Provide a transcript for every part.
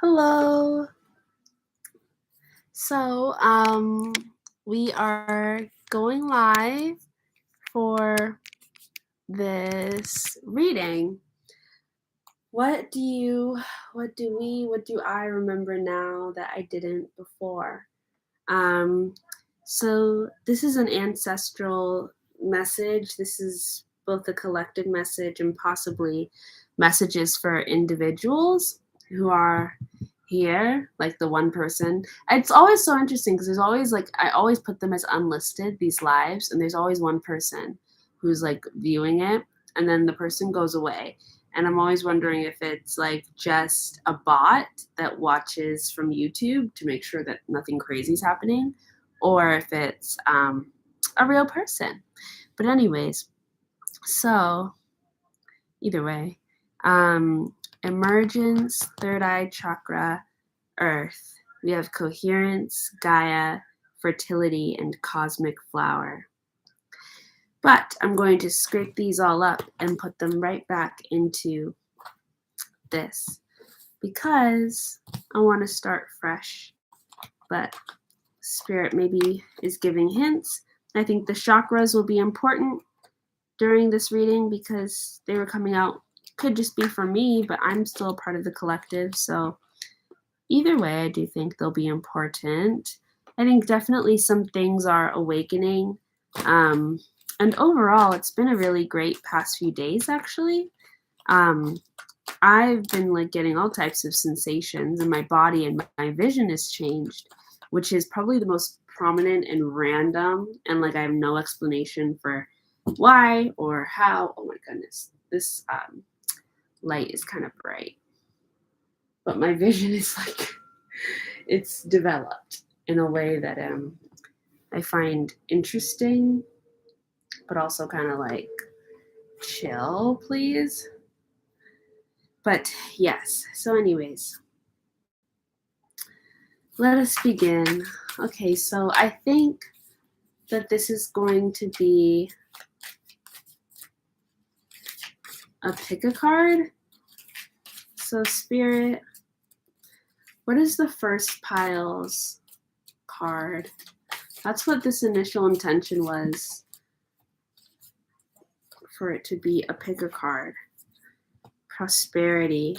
Hello. So, we are going live for this reading. What do I remember now that I didn't before? Um, so this is an ancestral message. This is both a collective message and possibly messages for individuals who are here, like the one person. It's always so interesting because there's always I always put them as unlisted, these lives, and there's always one person who's like viewing it, and then the person goes away. And I'm always wondering if it's like just a bot that watches from YouTube to make sure that nothing crazy is happening, or if it's a real person. But, anyways, so either way, um, emergence, third eye chakra, earth. We have coherence, Gaia, fertility, and cosmic flower. But I'm going to scrape these all up and put them right back into this because I want to start fresh. But Spirit maybe is giving hints. I think the chakras will be important during this reading because they were coming out. Could just be for me, but I'm still part of the collective. So either way, I do think they'll be important. I think definitely some things are awakening. And overall, it's been a really great past few days, actually. I've been like getting all types of sensations in my body, and my vision has changed, which is probably the most prominent and random. And like I have no explanation for why or how. Oh my goodness, this light is kind of bright, but my vision is like it's developed in a way that I find interesting, but also kind of like chill, please. But yes, so anyways, let us begin. Okay, so I think that this is going to be a pick a card. So Spirit, what is the first pile's card? That's what this initial intention was, for it to be a pick a card. Prosperity.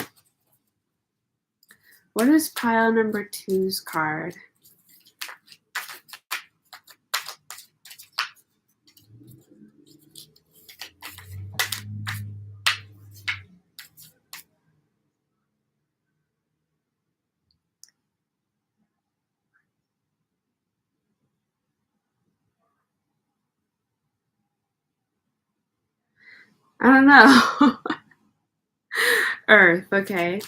What is pile number 2's card? I don't know. Earth, okay.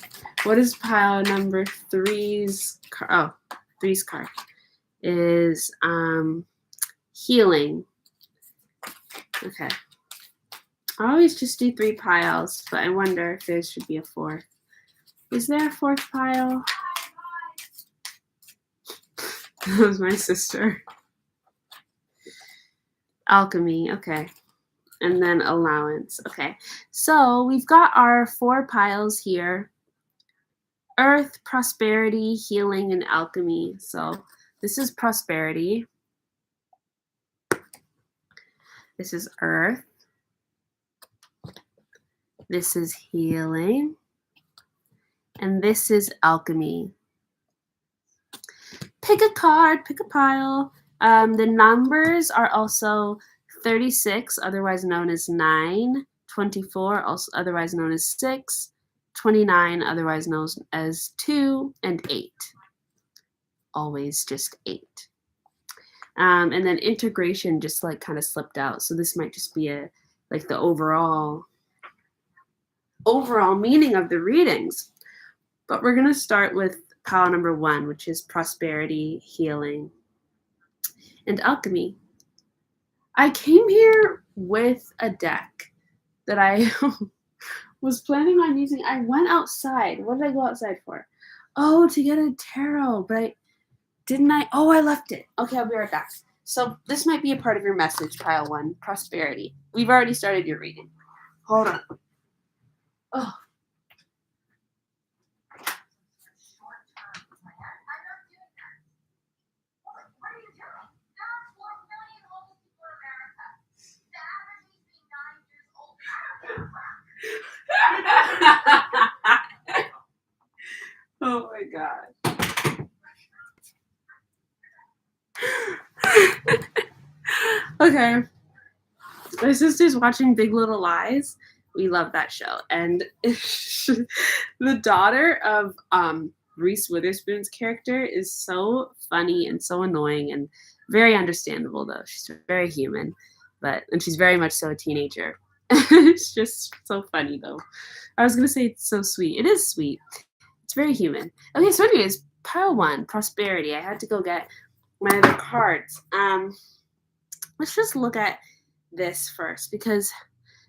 What is pile number 3's card? Oh, 3's card is healing. Okay. I always just do 3 piles, but I wonder if there should be a 4th. Is there a 4th pile? That was my sister. Alchemy, okay. And then allowance, okay. So we've got our 4 piles here. Earth, prosperity, healing, and alchemy. So this is prosperity. This is earth. This is healing. And this is alchemy. Pick a card, pick a pile. The numbers are also 36, otherwise known as 9, 24, also otherwise known as 6, 29, otherwise known as 2, and 8. Always just 8. And then integration just like kind of slipped out. So this might just be like the overall meaning of the readings. But we're going to start with pile number 1, which is prosperity, healing, and alchemy. I came here with a deck that I was planning on using. I went outside. What did I go outside for? Oh, to get a tarot, but didn't I? Oh, I left it. Okay, I'll be right back. So this might be a part of your message, pile 1, prosperity. We've already started your reading. Hold on. Oh. Okay. My sister's watching Big Little Lies. We love that show. And the daughter of Reese Witherspoon's character is so funny and so annoying and very understandable though. She's very human, and she's very much so a teenager. It's just so funny though. I was gonna say it's so sweet. It is sweet. It's very human. Okay, so anyways, pile one, prosperity. I had to go get my other cards. Let's just look at this first because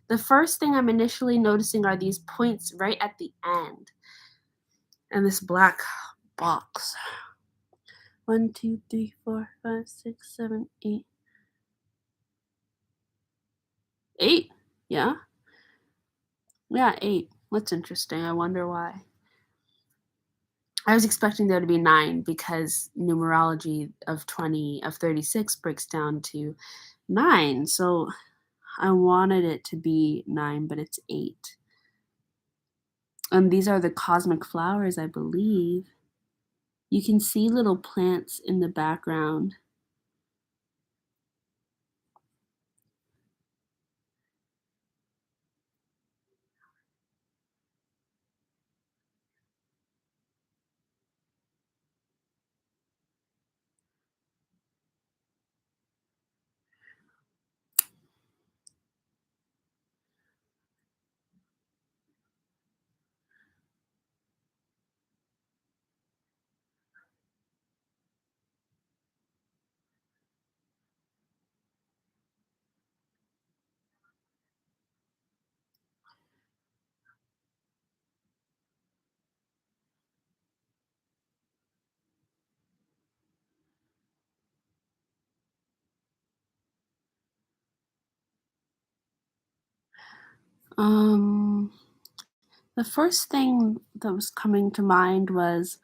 the first thing I'm initially noticing are these points right at the end and this black box. 1, 2, 3, 4, 5, 6, 7, 8. 8? Yeah? Yeah, 8. That's interesting. I wonder why. I was expecting there to be 9 because numerology of 36 breaks down to 9. So I wanted it to be 9, but it's 8. And these are the cosmic flowers, I believe. You can see little plants in the background. Um, the first thing that was coming to mind was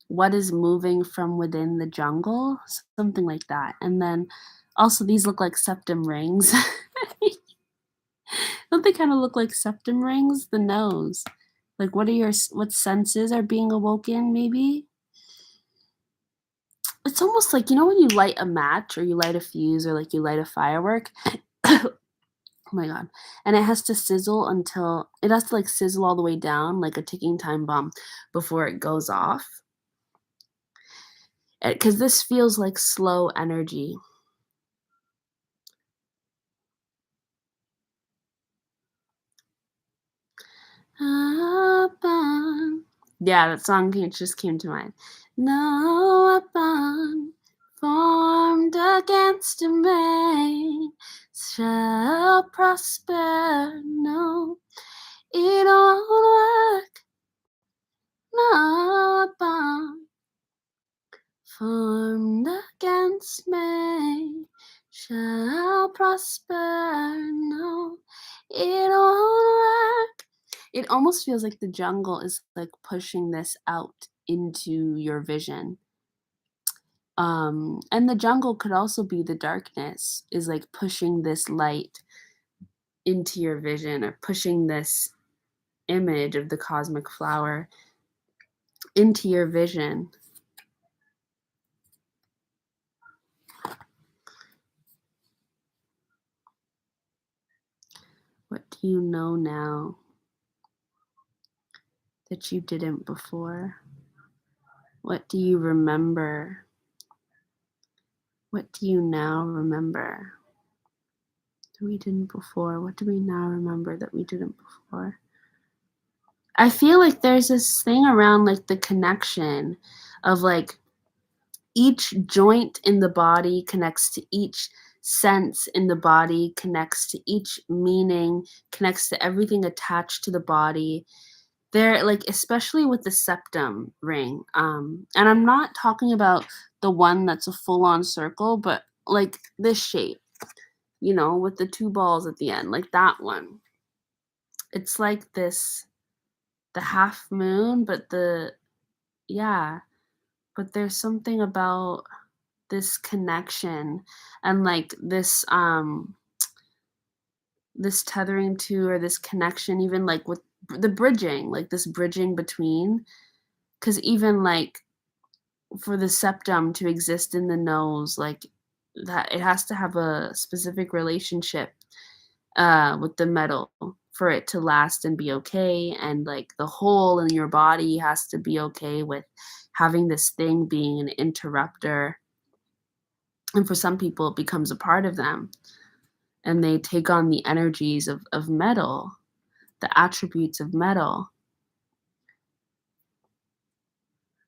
what is moving from within the jungle, something like that. And then also these look like septum rings. Don't they kind of look like septum rings? The nose. Like what senses are being awoken maybe? It's almost like, when you light a match or you light a fuse or like you light a firework. Oh my god. And it has to like sizzle all the way down like a ticking time bomb before it goes off. Because this feels like slow energy. Yeah, that song just came to mind. No weapon formed against me shall prosper. No, it won't work. No weapon formed against me shall prosper. No, it won't work. It almost feels like the jungle is like pushing this out into your vision. And the jungle could also be the darkness, is like pushing this light into your vision or pushing this image of the cosmic flower into your vision. What do you know now that you didn't before? What do you remember? What do you now remember that we didn't before? What do we now remember that we didn't before? I feel like there's this thing around like the connection of like each joint in the body connects to each sense in the body, connects to each meaning, connects to everything attached to the body. They're like, especially with the septum ring. And I'm not talking about the one that's a full on circle, but like this shape, with the 2 balls at the end, like that one. It's like the half moon, yeah, but there's something about this connection and like this tethering to, or this connection, even like with the bridging, like this bridging between, because even like for the septum to exist in the nose, like that it has to have a specific relationship with the metal for it to last and be okay, and like the hole in your body has to be okay with having this thing being an interrupter, and for some people it becomes a part of them, and they take on the energies of metal, the attributes of metal.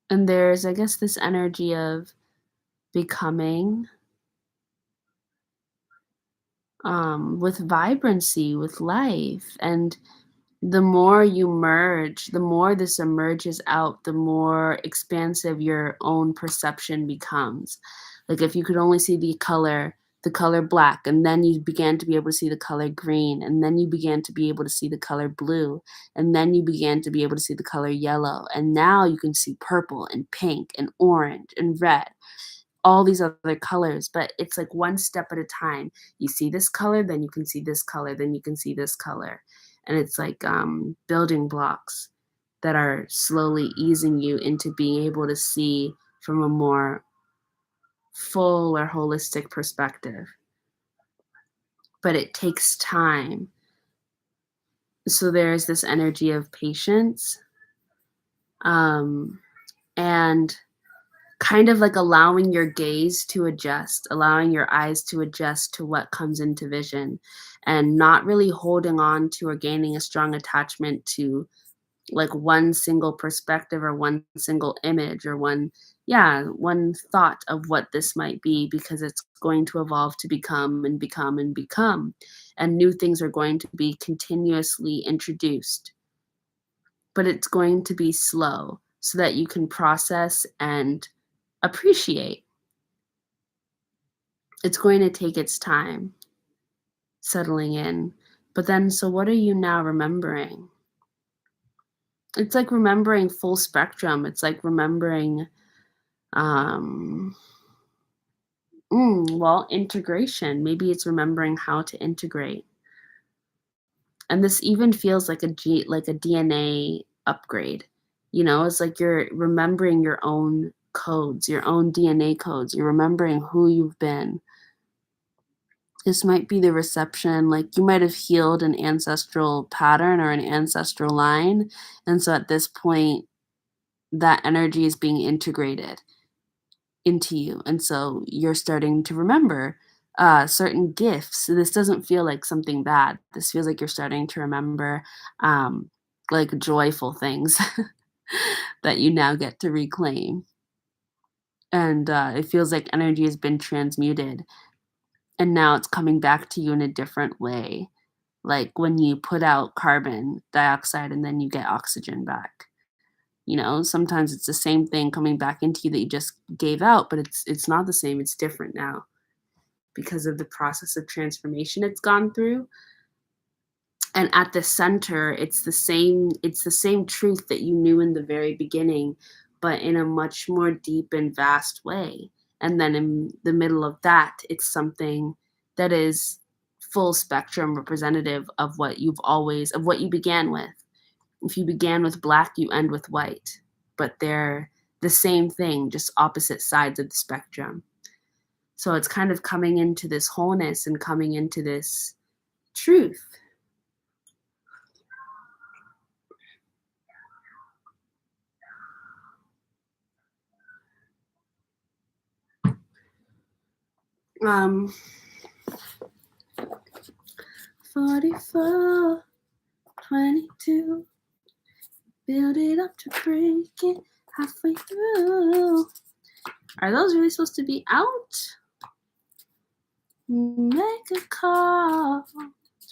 And there's, I guess, this energy of becoming, with vibrancy, with life. And the more you merge, the more this emerges out, the more expansive your own perception becomes. Like if you could only see the color black, and then you began to be able to see the color green, and then you began to be able to see the color blue, and then you began to be able to see the color yellow, and now you can see purple and pink and orange and red, all these other colors, but it's like one step at a time. You see this color, then you can see this color, then you can see this color. And it's like building blocks that are slowly easing you into being able to see from a more full or holistic perspective. But it takes time. So there's this energy of patience, um, and kind of like allowing your gaze to adjust, allowing your eyes to adjust to what comes into vision, and not really holding on to or gaining a strong attachment to like one single perspective or one single image or one thought of what this might be, because it's going to evolve to become and become and become. And new things are going to be continuously introduced, but it's going to be slow so that you can process and appreciate. It's going to take its time settling in. But then, so what are you now remembering? It's like remembering full spectrum. It's like remembering, um, well, integration. Maybe it's remembering how to integrate. And this even feels like like a DNA upgrade. You know, it's like you're remembering your own codes, your own DNA codes. You're remembering who you've been. This might be the reception, like you might have healed an ancestral pattern or an ancestral line. And so at this point, that energy is being integrated into you. And so you're starting to remember certain gifts. So this doesn't feel like something bad. This feels like you're starting to remember um, like joyful things that you now get to reclaim. And it feels like energy has been transmuted, and now it's coming back to you in a different way, like when you put out carbon dioxide and then you get oxygen back. You know, sometimes it's the same thing coming back into you that you just gave out, but it's not the same, it's different now because of the process of transformation it's gone through. And at the center, it's the same truth that you knew in the very beginning, but in a much more deep and vast way. And then in the middle of that, it's something that is full spectrum representative of what you began with. If you began with black, you end with white, but they're the same thing, just opposite sides of the spectrum. So it's kind of coming into this wholeness and coming into this truth. Um, 44, 22, build it up to break it halfway through. Are those really supposed to be out? Make a call,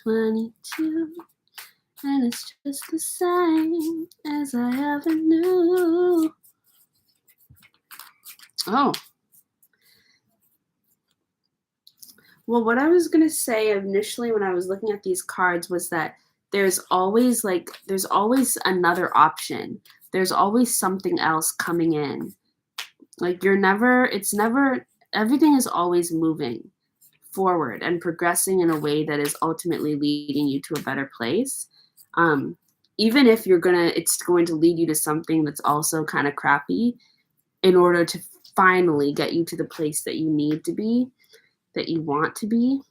22, and it's just the same as I ever knew. Oh. Well, what I was gonna say initially when I was looking at these cards was that there's always another option. There's always something else coming in. Like it's never, everything is always moving forward and progressing in a way that is ultimately leading you to a better place. Um, Even if it's going to lead you to something that's also kind of crappy in order to finally get you to the place that you need to be. that you want to be.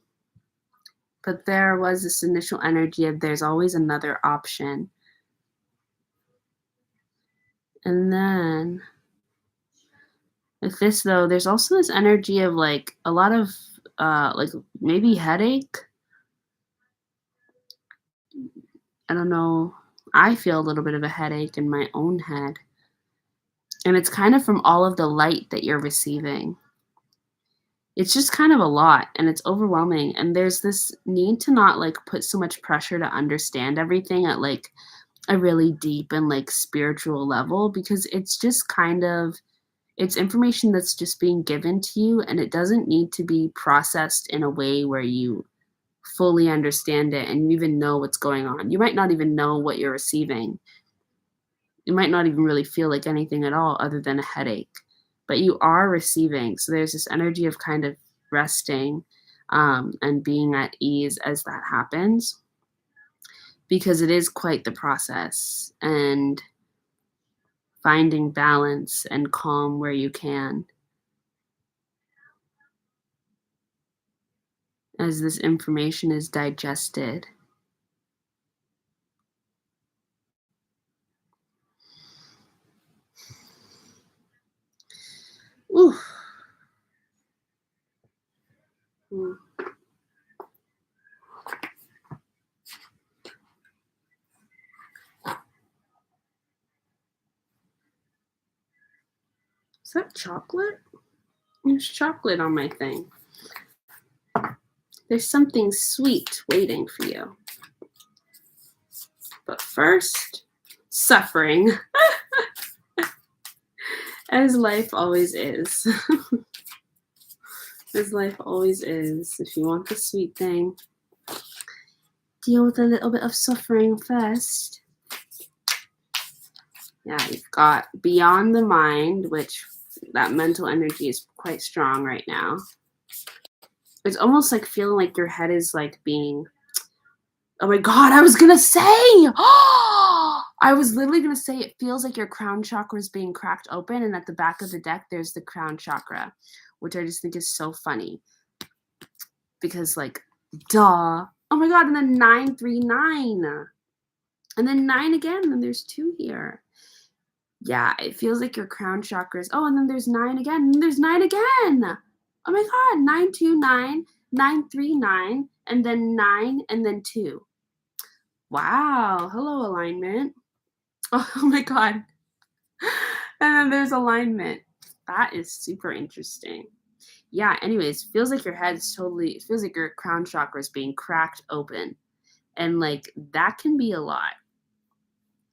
But there was this initial energy of there's always another option. And then with this though, there's also this energy of like a lot of like maybe headache. I don't know. I feel a little bit of a headache in my own head. And it's kind of from all of the light that you're receiving. It's just kind of a lot and it's overwhelming. And there's this need to not like put so much pressure to understand everything at like a really deep and like spiritual level because it's just kind of it's information that's just being given to you and it doesn't need to be processed in a way where you fully understand it and you even know what's going on. You might not even know what you're receiving. You might not even really feel like anything at all other than a headache, but you are receiving. So there's this energy of kind of resting and being at ease as that happens because it is quite the process and finding balance and calm where you can as this information is digested. Ooh. Mm. Is that chocolate? There's chocolate on my thing. There's something sweet waiting for you. But first, suffering. As life always is. As life always is. If you want the sweet thing, deal with a little bit of suffering first. Yeah, you've got beyond the mind, which that mental energy is quite strong right now. It's almost like feeling like your head is like being, oh my God, I was going to say, I was literally going to say it feels like your crown chakra is being cracked open. And at the back of the deck, there's the crown chakra, which I just think is so funny because like, duh. Oh my God. And then 939 and then 9 again. And then there's 2 here. Yeah, it feels like your crown chakra is, oh, and then there's 9 again. And there's 9 again. Oh my God, 929, 939, and then 9, and then 2. Wow, hello, alignment. Oh my God. And then there's alignment. That is super interesting. Yeah, anyways, feels like your head is totally, it feels like your crown chakra is being cracked open. And like, that can be a lot.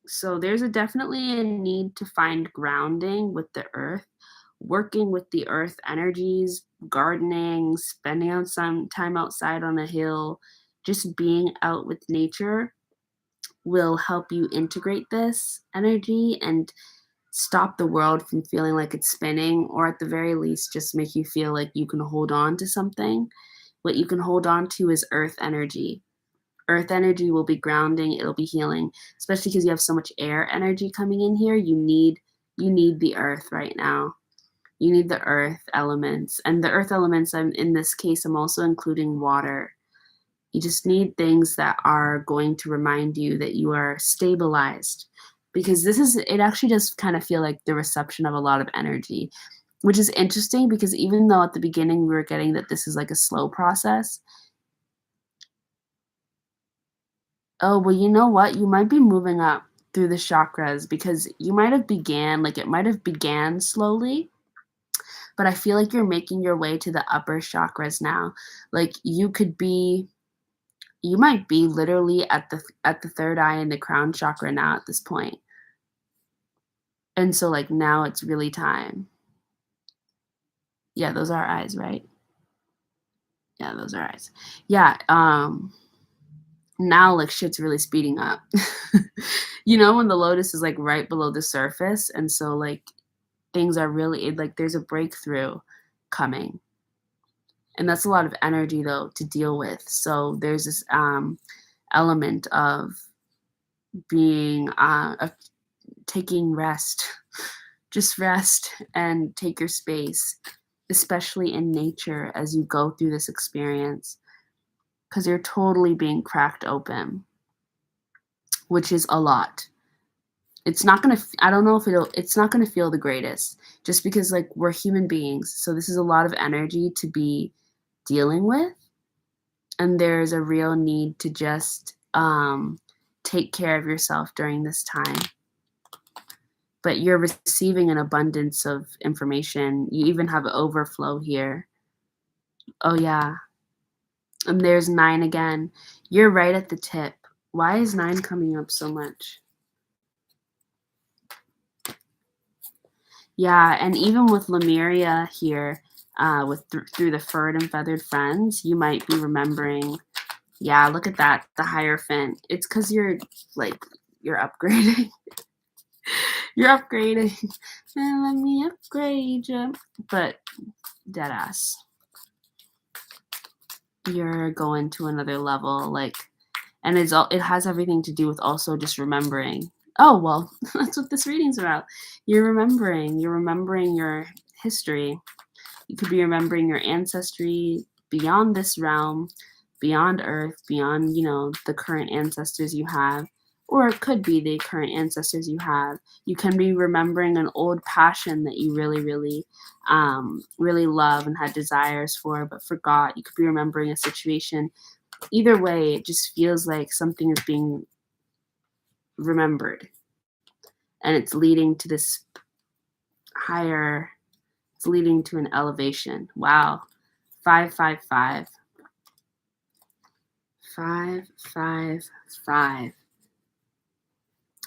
So there's definitely a need to find grounding with the earth, working with the earth energies, gardening, spending out some time outside on a hill, just being out with nature will help you integrate this energy and stop the world from feeling like it's spinning, or at the very least, just make you feel like you can hold on to something. What you can hold on to is earth energy. Earth energy will be grounding, it'll be healing, especially because you have so much air energy coming in here. You need the earth right now. You need the earth elements. And the earth elements, in this case, I'm also including water. You just need things that are going to remind you that you are stabilized. Because it actually does kind of feel like the reception of a lot of energy, which is interesting because even though at the beginning we were getting that this is like a slow process, oh, well, you know what? You might be moving up through the chakras because you might have it might have began slowly, but I feel like you're making your way to the upper chakras now. Like you might be literally at the third eye in the crown chakra now at this point. And so like now it's really time. Yeah, those are eyes, right? Yeah, those are eyes. Yeah, now like shit's really speeding up. You know, when the lotus is like right below the surface, and so like things are really like there's a breakthrough coming. And that's a lot of energy though to deal with. So there's this element of being of taking rest. Just rest and take your space especially in nature as you go through this experience, because you're totally being cracked open, which is a lot. It's not gonna I don't know if it's not gonna feel the greatest just because, like, we're human beings, so this is a lot of energy to be dealing with, and there's a real need to just, take care of yourself during this time. But you're receiving an abundance of information. You even have overflow here. Oh, yeah, and there's 9 again. You're right at the tip. Why is 9 coming up so much? Yeah, and even with Lemuria here, with through the furred and feathered friends, you might be remembering. Yeah, look at that, the Hierophant. It's because like, you're upgrading. You're upgrading. And let me upgrade you. But dead ass. You're going to another level, like, and it has everything to do with also just remembering. Oh, well, that's what this reading's about. You're remembering your history. You could be remembering your ancestry beyond this realm, beyond Earth, beyond, the current ancestors you have, or it could be the current ancestors you have. You can be remembering an old passion that you really, really, really love and had desires for, but forgot. You could be remembering a situation. Either way, it just feels like something is being remembered, and it's leading to this higher. It's leading to an elevation. Wow. 555. 555.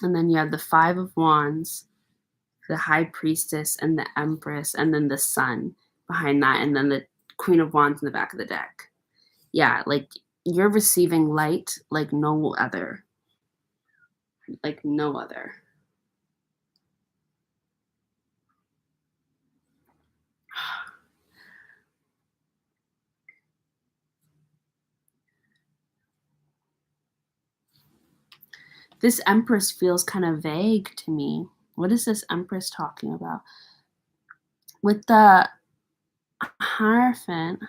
And then you have the 5 of Wands, the High Priestess, and the Empress, and then the Sun behind that, and then the Queen of Wands in the back of the deck. Yeah, like, you're receiving light like no other. Like no other. This Empress feels kind of vague to me. What is this Empress talking about? With the Hierophant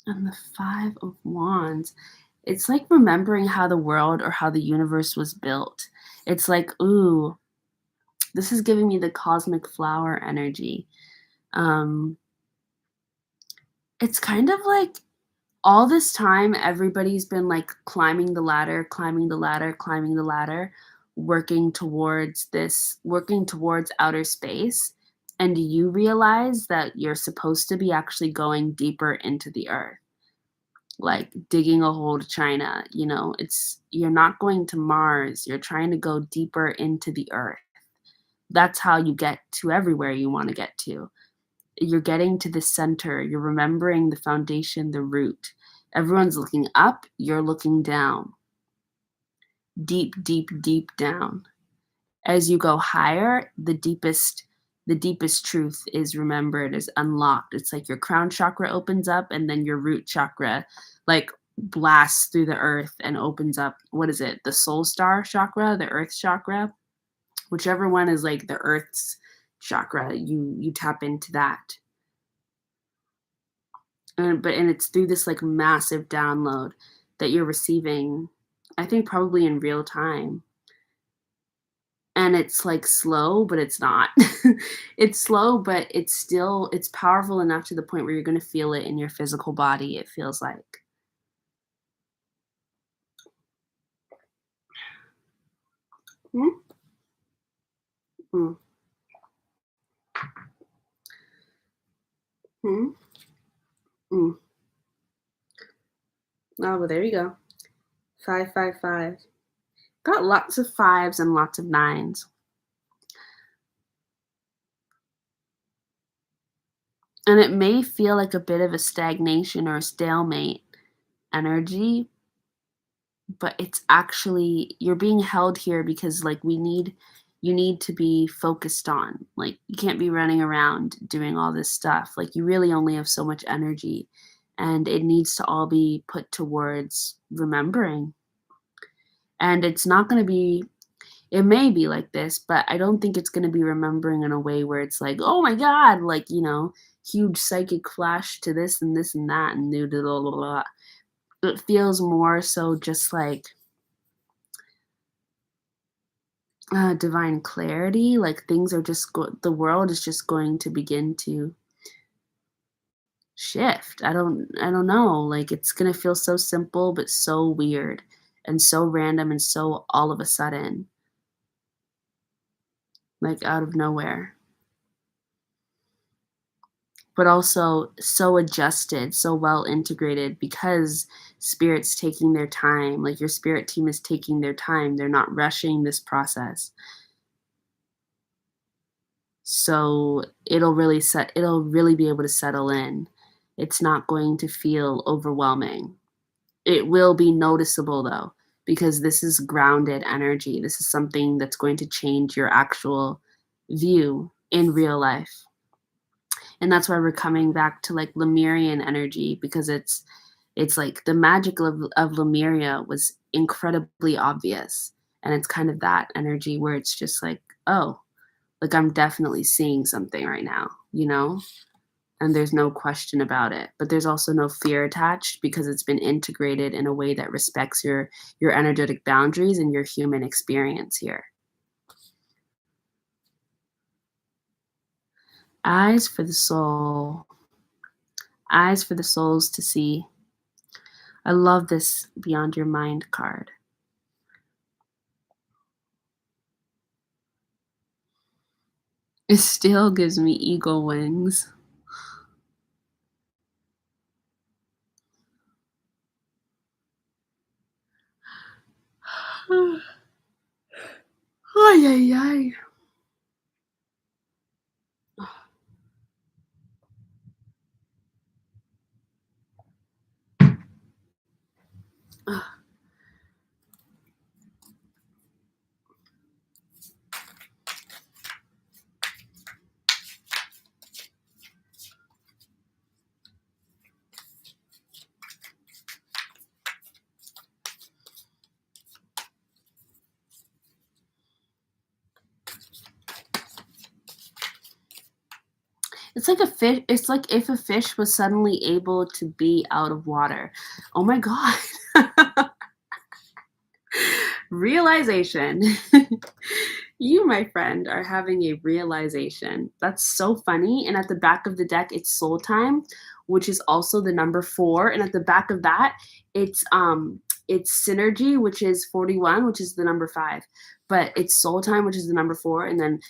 and the 5 of Wands, it's like remembering how the world or how the universe was built. It's like, ooh, this is giving me the cosmic flower energy. It's kind of like all this time everybody's been like climbing the ladder, climbing the ladder, climbing the ladder, working towards outer space. And you realize that you're supposed to be actually going deeper into the earth, like digging a hole to China. You're not going to Mars, you're trying to go deeper into the earth. That's how you get to everywhere you want to get to. You're getting to the center, you're remembering the foundation, the root. Everyone's looking up, you're looking down. Deep, deep, deep down. As you go higher, the deepest truth is remembered, is unlocked. It's like your crown chakra opens up and then your root chakra like blasts through the earth and opens up. What is it? The soul star chakra, the earth chakra, whichever one is like the earth's chakra, you tap into that. And it's through this like massive download that you're receiving, I think probably in real time. And it's like slow, but it's not. It's slow, but it's powerful enough to the point where you're going to feel it in your physical body, it feels like. Hmm? Hmm. Hmm. Hmm. Oh, well, there you go. 555. Got lots of 5s and lots of 9s. And it may feel like a bit of a stagnation or a stalemate energy, but it's actually, you're being held here because like you need to be focused on, like, you can't be running around doing all this stuff. Like, you really only have so much energy, and it needs to all be put towards remembering. And it's not going to be It may be like this, but I don't think it's gonna be remembering in a way where it's like, "Oh my god," like, huge psychic flash to this and this and that and new blah, blah, blah. It feels more so just like, divine clarity, like things are just the world is just going to begin to shift. I don't know, like, it's gonna feel so simple, but so weird, and so random, and so all of a sudden, like, out of nowhere. But also so adjusted, so well integrated because spirit's taking their time, like, your spirit team is taking their time, they're not rushing this process. So, it'll really be able to settle in. It's not going to feel overwhelming. It will be noticeable, though, because this is grounded energy. This is something that's going to change your actual view in real life. And that's why we're coming back to, like, Lemurian energy because it's like the magic of Lemuria was incredibly obvious, and it's kind of that energy where it's just like, "Oh, like, I'm definitely seeing something right now," you know? And there's no question about it, but there's also no fear attached because it's been integrated in a way that respects your energetic boundaries and your human experience here. Eyes for the soul. Eyes for the souls to see. I love this Beyond Your Mind card. It still gives me eagle wings. Ay, ay, ay. It's like if a fish was suddenly able to be out of water. Oh my god. Realization. You, my friend, are having a realization. That's so funny, and at the back of the deck, it's soul time, which is also the number 4, and at the back of that, it's synergy, which is 41, which is the number 5, but it's soul time, which is the number 4, and then,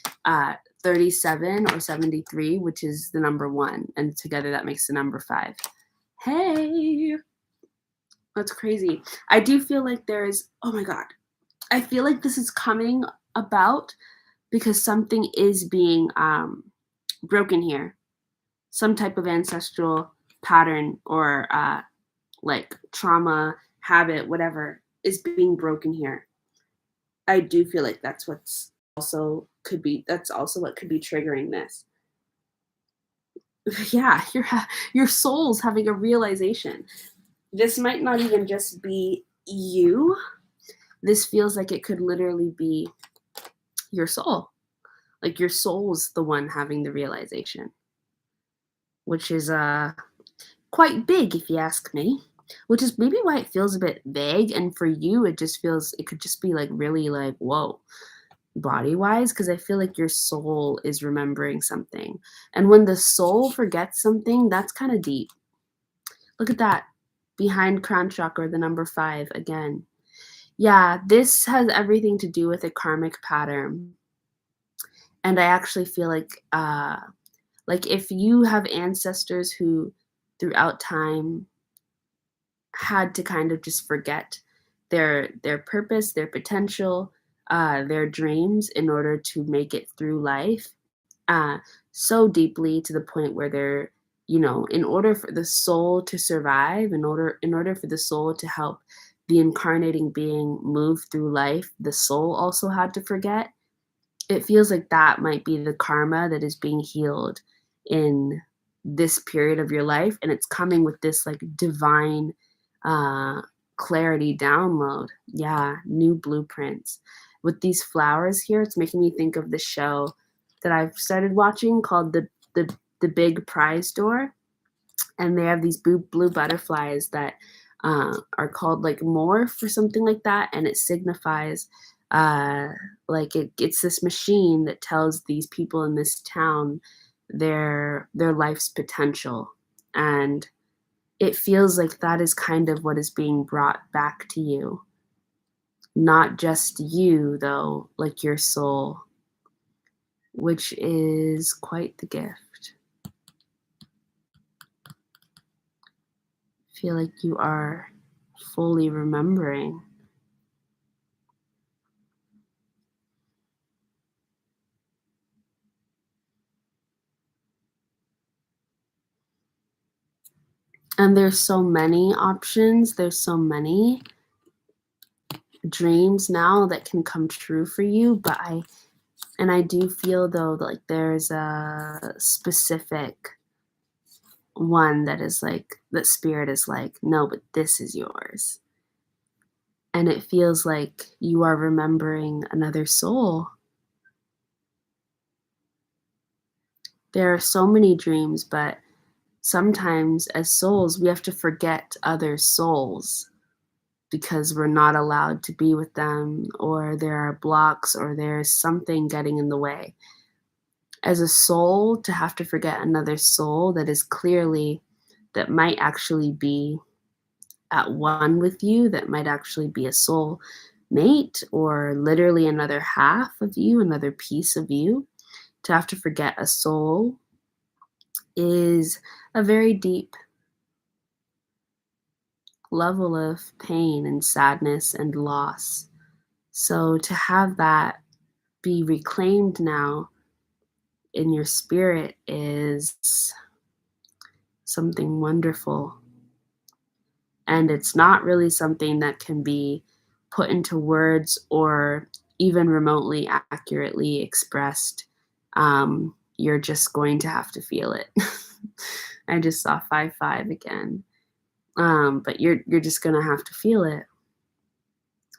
37 or 73, which is the number 1, and together that makes the number 5. Hey, that's crazy. I do feel like there's oh my god. I feel like this is coming about because something is being broken here. Some type of ancestral pattern or like trauma, habit, whatever is being broken here. I do feel like that's also what could be triggering this. Yeah, your soul's having a realization. This might not even just be you. This feels like it could literally be your soul. Like your soul's the one having the realization, which is quite big if you ask me. Which is maybe why it feels a bit vague, and for you it just feels it could just be like really like whoa, body wise, because I feel like your soul is remembering something, and when the soul forgets something, that's kind of deep. Look at that behind crown chakra, the number 5 again. Yeah, this has everything to do with a karmic pattern, and I actually feel like if you have ancestors who throughout time had to kind of just forget their purpose, their potential, their dreams in order to make it through life, uh, so deeply to the point where they're, in order for the soul to survive, in order for the soul to help the incarnating being move through life, the soul also had to forget. It feels like that might be the karma that is being healed in this period of your life, and it's coming with this, like, divine, uh, clarity download. Yeah, new blueprints. with these flowers here, it's making me think of the show that I've started watching called the Big Prize Door, and they have these blue butterflies that are called like morph or something like that, and it signifies like it's this machine that tells these people in this town their life's potential, and it feels like that is kind of what is being brought back to you. Not just you, though, like your soul, which is quite the gift. Feel like you are fully remembering. And there's so many options, there's so many dreams now that can come true for you, but I do feel though that like there's a specific one that is like that spirit is like, no, but this is yours. And it feels like you are remembering another soul. There are so many dreams, but sometimes as souls, we have to forget other souls because we're not allowed to be with them, or there are blocks, or there's something getting in the way. As a soul, to have to forget another soul that is clearly, that might actually be at one with you, that might actually be a soul mate, or literally another half of you, another piece of you, to have to forget a soul is a very deep level of pain and sadness and loss. So to have that be reclaimed now in your spirit is something wonderful. And it's not really something that can be put into words or even remotely accurately expressed. You're just going to have to feel it. I just saw 5-5 again. But you're just gonna have to feel it.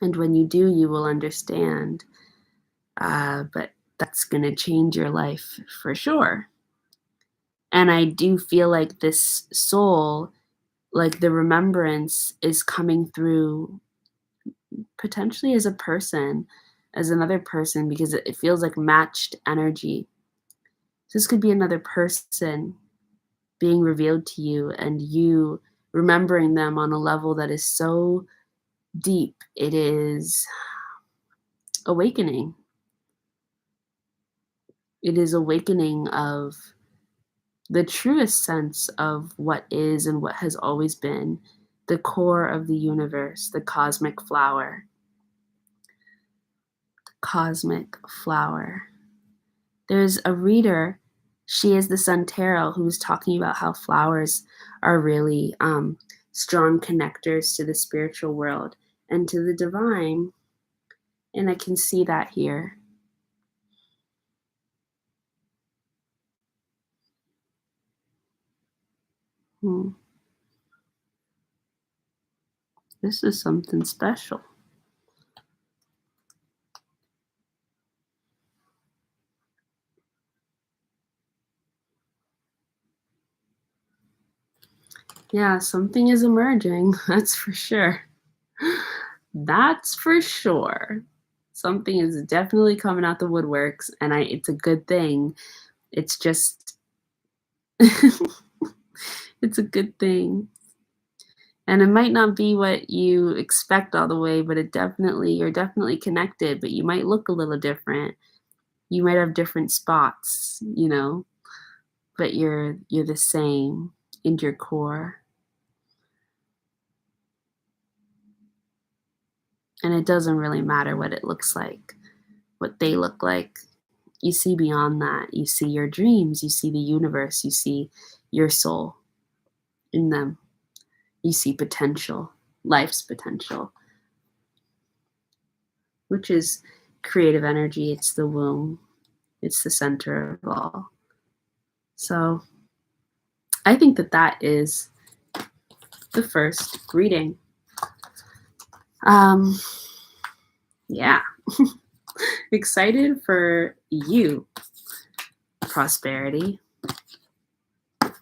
And when you do, you will understand. But that's gonna change your life for sure. And I do feel like this soul, like the remembrance is coming through potentially as a person, as another person, because it feels like matched energy. So this could be another person being revealed to you, and you remembering them on a level that is so deep. It is awakening. It is awakening of the truest sense of what is and what has always been the core of the universe, the cosmic flower. Cosmic flower. There's a reader, she is the Sun Tarot, who was talking about how flowers are really strong connectors to the spiritual world and to the divine. And I can see that here. This is something special. Yeah, something is emerging, that's for sure. That's for sure. Something is definitely coming out the woodworks, and it's a good thing. It's just it's a good thing. And it might not be what you expect all the way, but you're definitely connected, but you might look a little different. You might have different spots, but you're the same in your core. And it doesn't really matter what it looks like, what they look like. You see beyond that. You see your dreams, you see the universe, you see your soul in them. You see potential, life's potential, which is creative energy. It's the womb, it's the center of all. So I think that is the first reading. Yeah. Excited for you, Prosperity.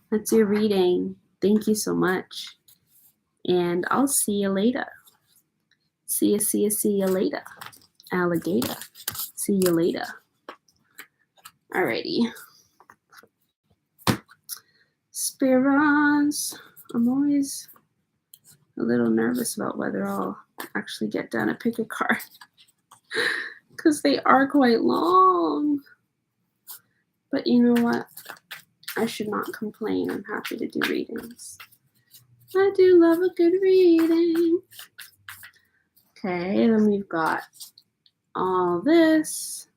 That's your reading. Thank you so much. And I'll see you later. See you later. Alligator. See you later. Alrighty. Spirons. I'm always a little nervous about whether I'll actually get done a pick a card. Because they are quite long. But you know what? I should not complain. I'm happy to do readings. I do love a good reading. Okay, then we've got all this.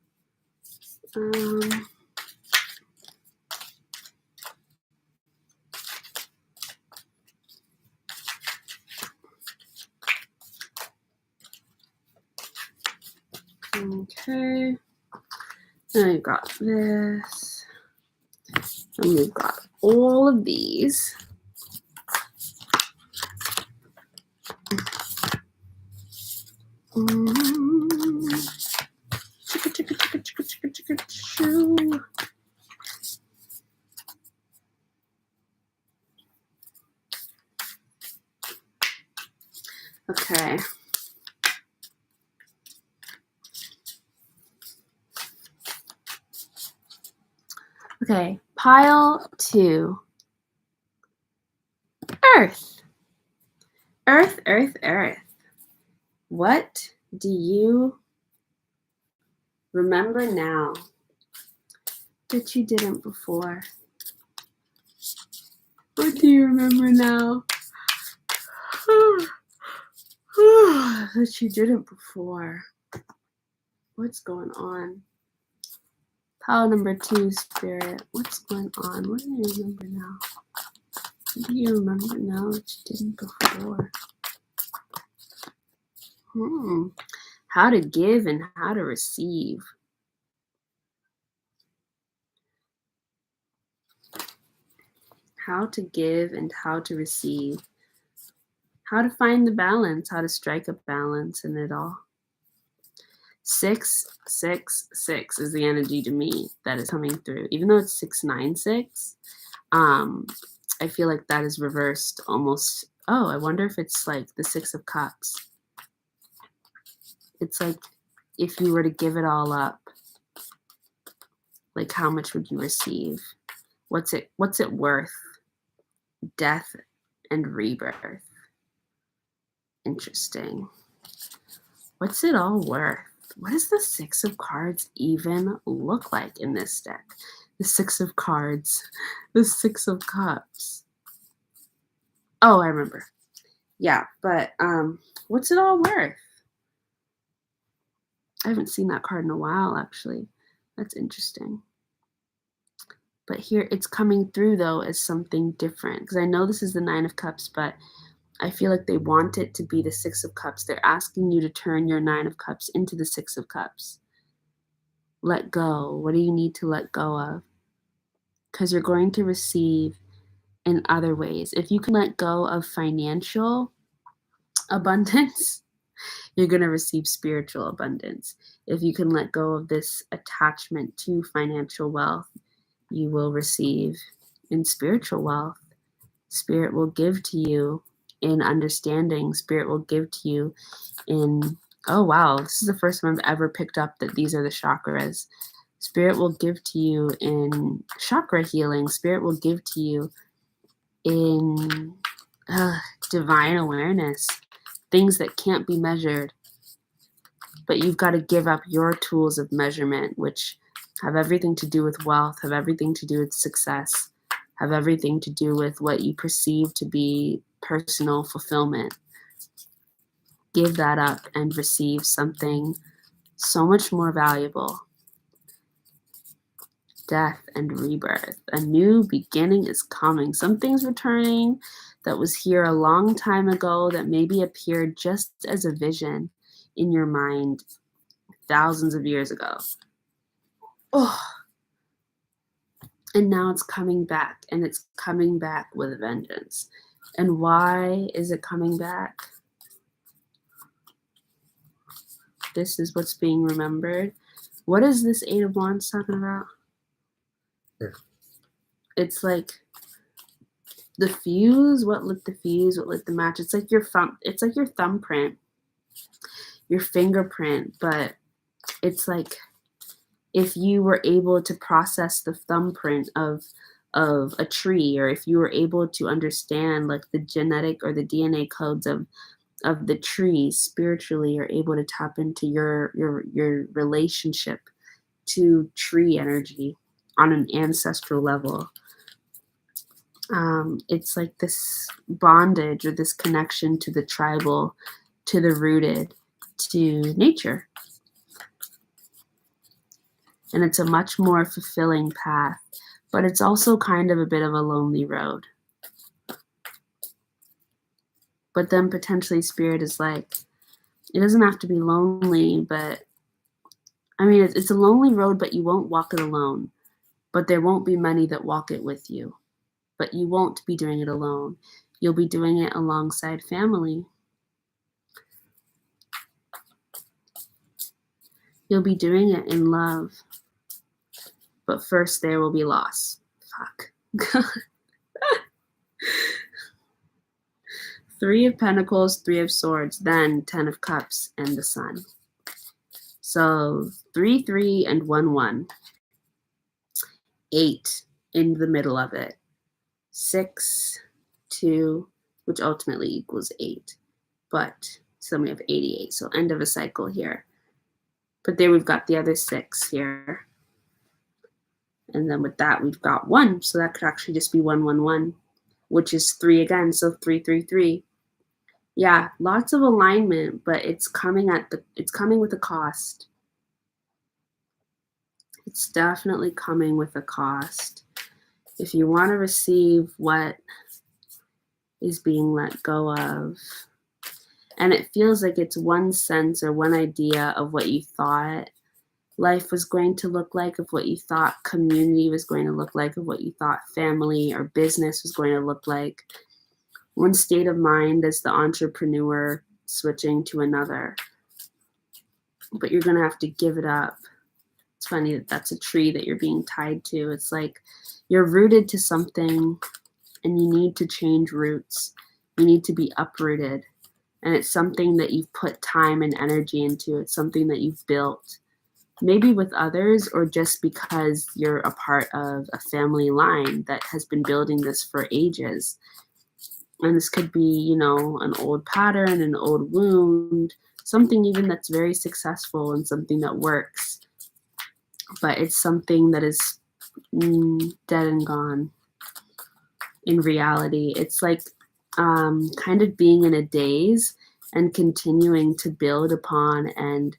Okay. Then we've got this. And we've got all of these. Okay. Okay, pile 2. Earth. Earth, earth, earth. What do you remember now that you didn't before? What do you remember now that you didn't before? What's going on? Pile number 2, Spirit. What's going on? What do you remember now? What do you remember now that you didn't before? How to give and how to receive. How to give and how to receive. How to find the balance, how to strike a balance in it all. 6, 6, 6 is the energy to me that is coming through. Even though it's 6, 9, 6, I feel like that is reversed almost. Oh, I wonder if it's like the 6 of Cups. It's like if you were to give it all up, like how much would you receive? What's it worth? Death and rebirth. Interesting. What's it all worth? What does the 6 of Cards even look like in this deck? The 6 of Cards, the 6 of Cups. Oh, I remember. Yeah, but what's it all worth? I haven't seen that card in a while, actually. That's interesting. But here it's coming through, though, as something different. Because I know this is the 9 of Cups, but I feel like they want it to be the 6 of Cups. They're asking you to turn your 9 of Cups into the 6 of Cups. Let go. What do you need to let go of? Because you're going to receive in other ways. If you can let go of financial abundance, you're going to receive spiritual abundance. If you can let go of this attachment to financial wealth, you will receive in spiritual wealth. Spirit will give to you in understanding. Spirit will give to you in, oh wow, this is the first time I've ever picked up that these are the chakras. Spirit will give to you in chakra healing. Spirit will give to you in divine awareness, things that can't be measured. But you've got to give up your tools of measurement, which have everything to do with wealth, have everything to do with success, have everything to do with what you perceive to be personal fulfillment. Give that up and receive something so much more valuable. Death and rebirth. A new beginning is coming. Something's returning that was here a long time ago that maybe appeared just as a vision in your mind thousands of years ago. Oh. And now it's coming back, and it's coming back with a vengeance. And why is it coming back? This is what's being remembered. What is this Eight of Wands talking about? Yeah. It's like the fuse. What lit the fuse? What lit the match? It's like your thumbprint, your fingerprint, but it's like if you were able to process the thumbprint of a tree, or if you were able to understand like the genetic or the DNA codes of the tree spiritually, you're able to tap into your relationship to tree energy on an ancestral level. It's like this bondage or this connection to the tribal, to the rooted, to nature. And it's a much more fulfilling path, but it's also kind of a bit of a lonely road. But then potentially Spirit is like, it doesn't have to be lonely, but I mean, it's a lonely road, but you won't walk it alone. But there won't be many that walk it with you. But you won't be doing it alone. You'll be doing it alongside family. You'll be doing it in love. But first there will be loss. Fuck. Three of Pentacles, Three of Swords, then 10 of Cups, and the Sun. So 3, 3, and 1, 1. 8 in the middle of it. 6, 2, which ultimately equals 8. But so we have 88. So end of a cycle here. But there we've got the other 6 here. And then with that, we've got 1. So that could actually just be 1, 1, 1, which is 3 again. So 3, 3, 3. Yeah, lots of alignment, but it's coming with a cost. It's definitely coming with a cost. If you want to receive what is being let go of, and it feels like it's one sense or one idea of what you thought life was going to look like, of what you thought community was going to look like, of what you thought family or business was going to look like. One state of mind as the entrepreneur switching to another. But you're going to have to give it up. It's funny that that's a tree that you're being tied to. It's like you're rooted to something and you need to change roots. You need to be uprooted. And it's something that you've put time and energy into. It's something that you've built, maybe with others or just because you're a part of a family line that has been building this for ages. And this could be, an old pattern, an old wound, something even that's very successful and something that works. But it's something that is dead and gone in reality. It's like kind of being in a daze and continuing to build upon and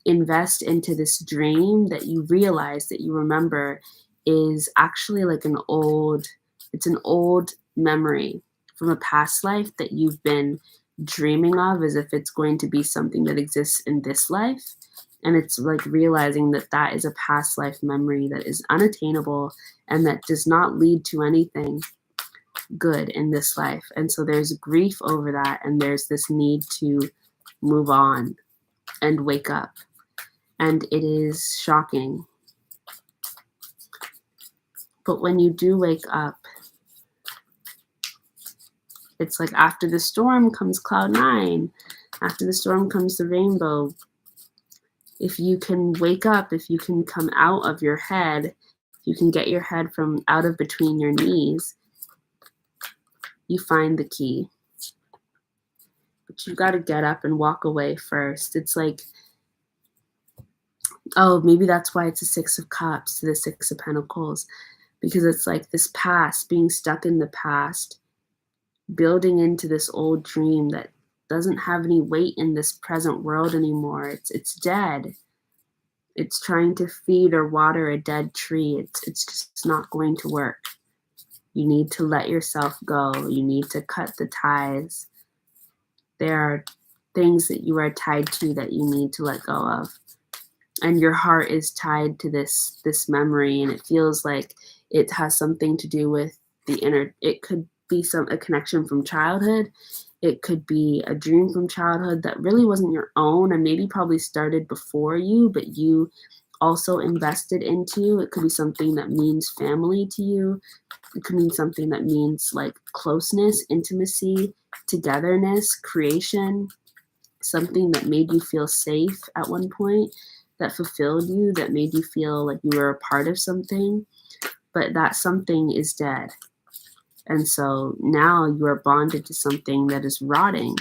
invest into this dream that you realize, that you remember, is actually like an old memory from a past life that you've been dreaming of as if it's going to be something that exists in this life. And it's like realizing that that is a past life memory that is unattainable and that does not lead to anything good in this life. And so there's grief over that, and there's this need to move on and wake up. And it is shocking. But when you do wake up, it's like after the storm comes cloud 9. After the storm comes the rainbow. If you can wake up, if you can come out of your head, you can get your head from out of between your knees, you find the key. But you've got to get up and walk away first. It's like, oh, maybe that's why it's a 6 of Cups to the 6 of Pentacles, because it's like this past, being stuck in the past, building into this old dream that doesn't have any weight in this present world anymore. It's dead. It's trying to feed or water a dead tree. It's just not going to work. You need to let yourself go. You need to cut the ties. There are things that you are tied to that you need to let go of. And your heart is tied to this memory, and it feels like it has something to do with the inner. It could be a connection from childhood. It could be a dream from childhood that really wasn't your own and maybe probably started before you, but you also invested into. It could be something that means family to you. It could mean something that means like closeness, intimacy, togetherness, creation, something that made you feel safe at one point, that fulfilled you, that made you feel like you were a part of something, but that something is dead. And so now you are bonded to something that is rotting.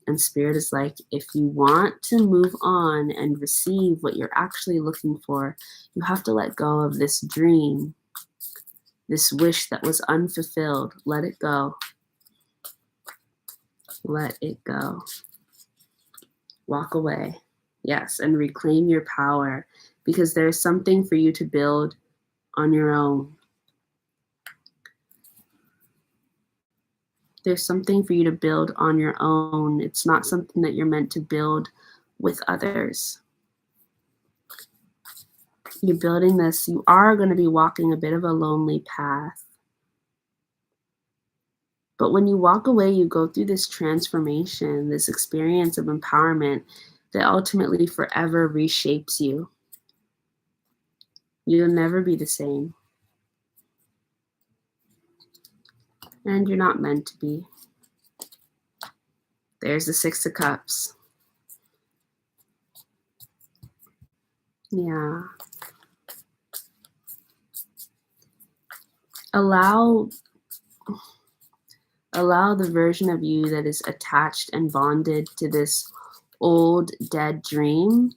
And Spirit is like, if you want to move on and receive what you're actually looking for, you have to let go of this dream, this wish that was unfulfilled. Let it go. Let it go. Walk away. Yes, and reclaim your power, because there's something for you to build on your own. There's something for you to build on your own. It's not something that you're meant to build with others. You're building this. You are going to be walking a bit of a lonely path. But when you walk away, you go through this transformation, this experience of empowerment that ultimately forever reshapes you. You'll never be the same. And you're not meant to be. There's the Six of Cups. Yeah. Allow the version of you that is attached and bonded to this old dead dream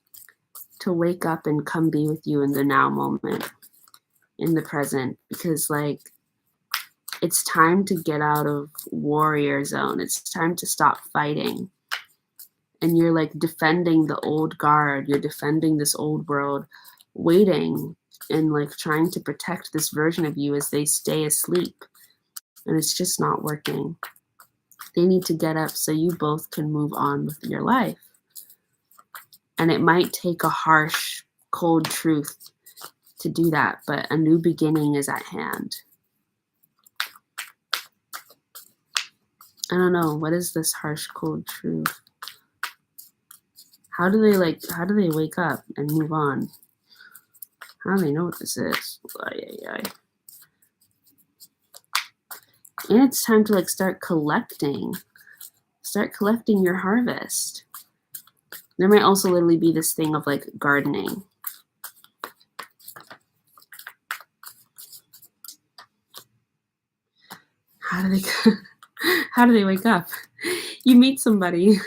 to wake up and come be with you in the now moment, in the present, because like it's time to get out of warrior zone. It's time to stop fighting. And you're like defending the old guard. You're defending this old world, waiting and like trying to protect this version of you as they stay asleep. And it's just not working. They need to get up so you both can move on with your life. And it might take a harsh, cold truth to do that, but a new beginning is at hand. I don't know, what is this harsh, cold truth? How do they wake up and move on? How do they know what this is? And it's time to like start collecting your harvest. There might also literally be this thing of like gardening. How do they wake up? You meet somebody.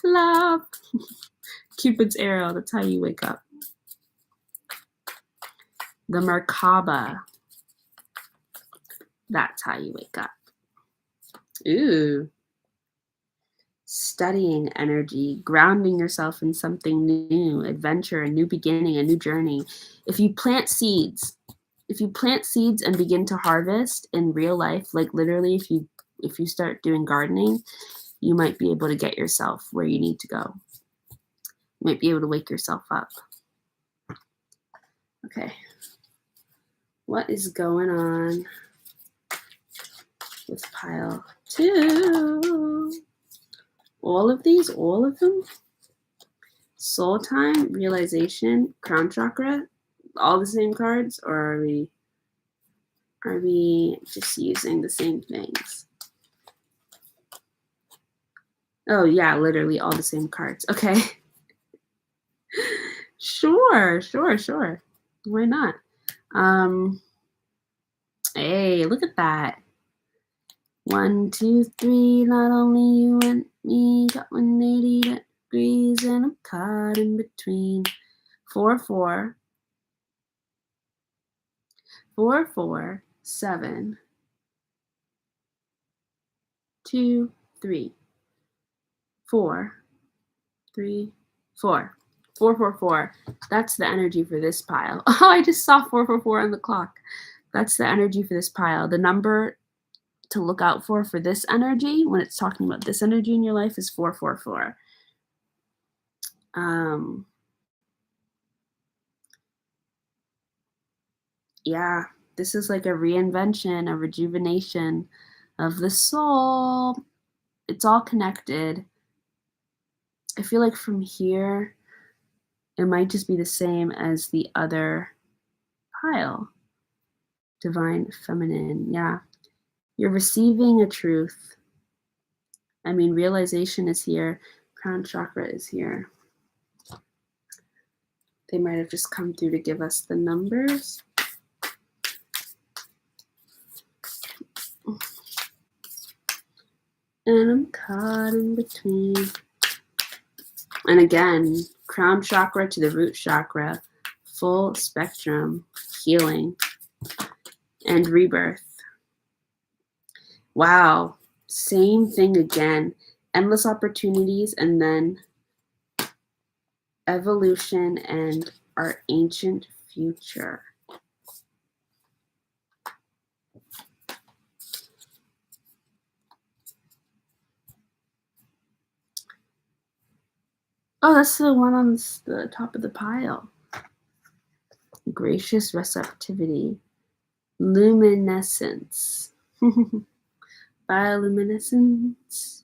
Love. Cupid's arrow, that's how you wake up. The Merkaba. That's how you wake up. Ooh. Studying energy, grounding yourself in something new, adventure, a new beginning, a new journey. If you plant seeds and begin to harvest in real life, like literally if you start doing gardening, you might be able to get yourself where you need to go. You might be able to wake yourself up. Okay. What is going on with pile 2? All of them? Soul time, realization, crown chakra, all the same cards, or are we just using the same things? Oh yeah, literally all the same cards. Okay. Sure. Why not? Hey, look at that. 1, 2, 3, not only you and me, got 180 degrees and I'm caught in between. 4, 4, 4, 4, 7, 2, 3, 4, 3, 4. 4, 4, 4. That's the energy for this pile. Oh, I just saw 4, 4, 4 on the clock. That's the energy for this pile. The number to look out for this energy, when it's talking about this energy in your life, is 4, 4, 4. Yeah, this is like a reinvention, a rejuvenation, of the soul. It's all connected. I feel like from here, it might just be the same as the other pile. Divine feminine. Yeah. You're receiving a truth. I mean, realization is here. Crown chakra is here. They might have just come through to give us the numbers. And I'm caught in between. And again, crown chakra to the root chakra, full spectrum, healing, and rebirth. Wow, same thing again. Endless opportunities, and then evolution and our ancient future. Oh, that's the one on the top of the pile. Gracious receptivity. Luminescence. Bioluminescence.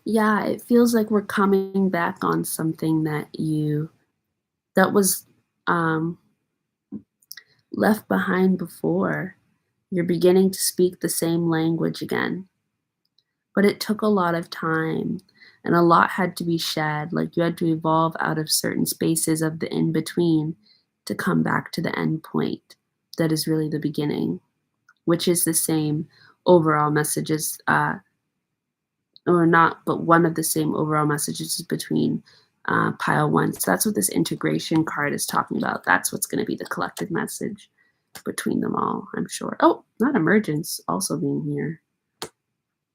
Yeah, it feels like we're coming back on something that was left behind before. You're beginning to speak the same language again. But it took a lot of time and a lot had to be shed. Like you had to evolve out of certain spaces of the in between to come back to the end point that is really the beginning, which is the same overall messages, or not, but one of the same overall messages between pile one. So that's what this integration card is talking about. That's what's going to be the collective message between them all, I'm sure. Oh, not emergence also being here.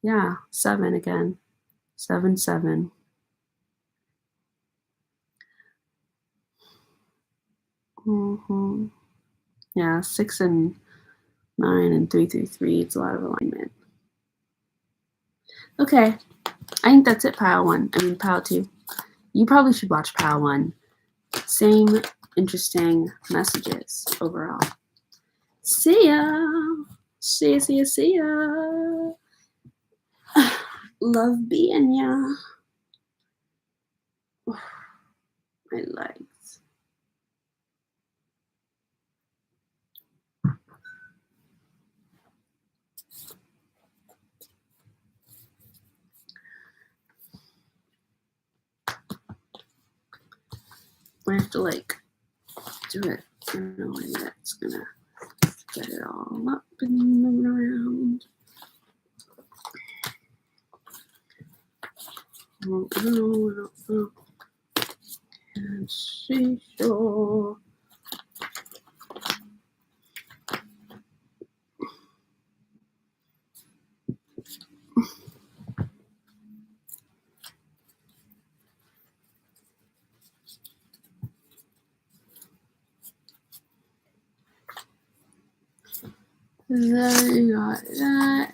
Yeah, 7 again. 7, 7. Yeah, 6 and 9 and 3 through 3. It's a lot of alignment. Okay, I think that's it, pile 1. I mean, pile 2. You probably should watch pile 1. Same interesting messages overall. See ya. See ya, see ya, see ya. Love being ya. My legs. I have to like do it in a way that's gonna get it all up and moving around. And see sure. There you got that.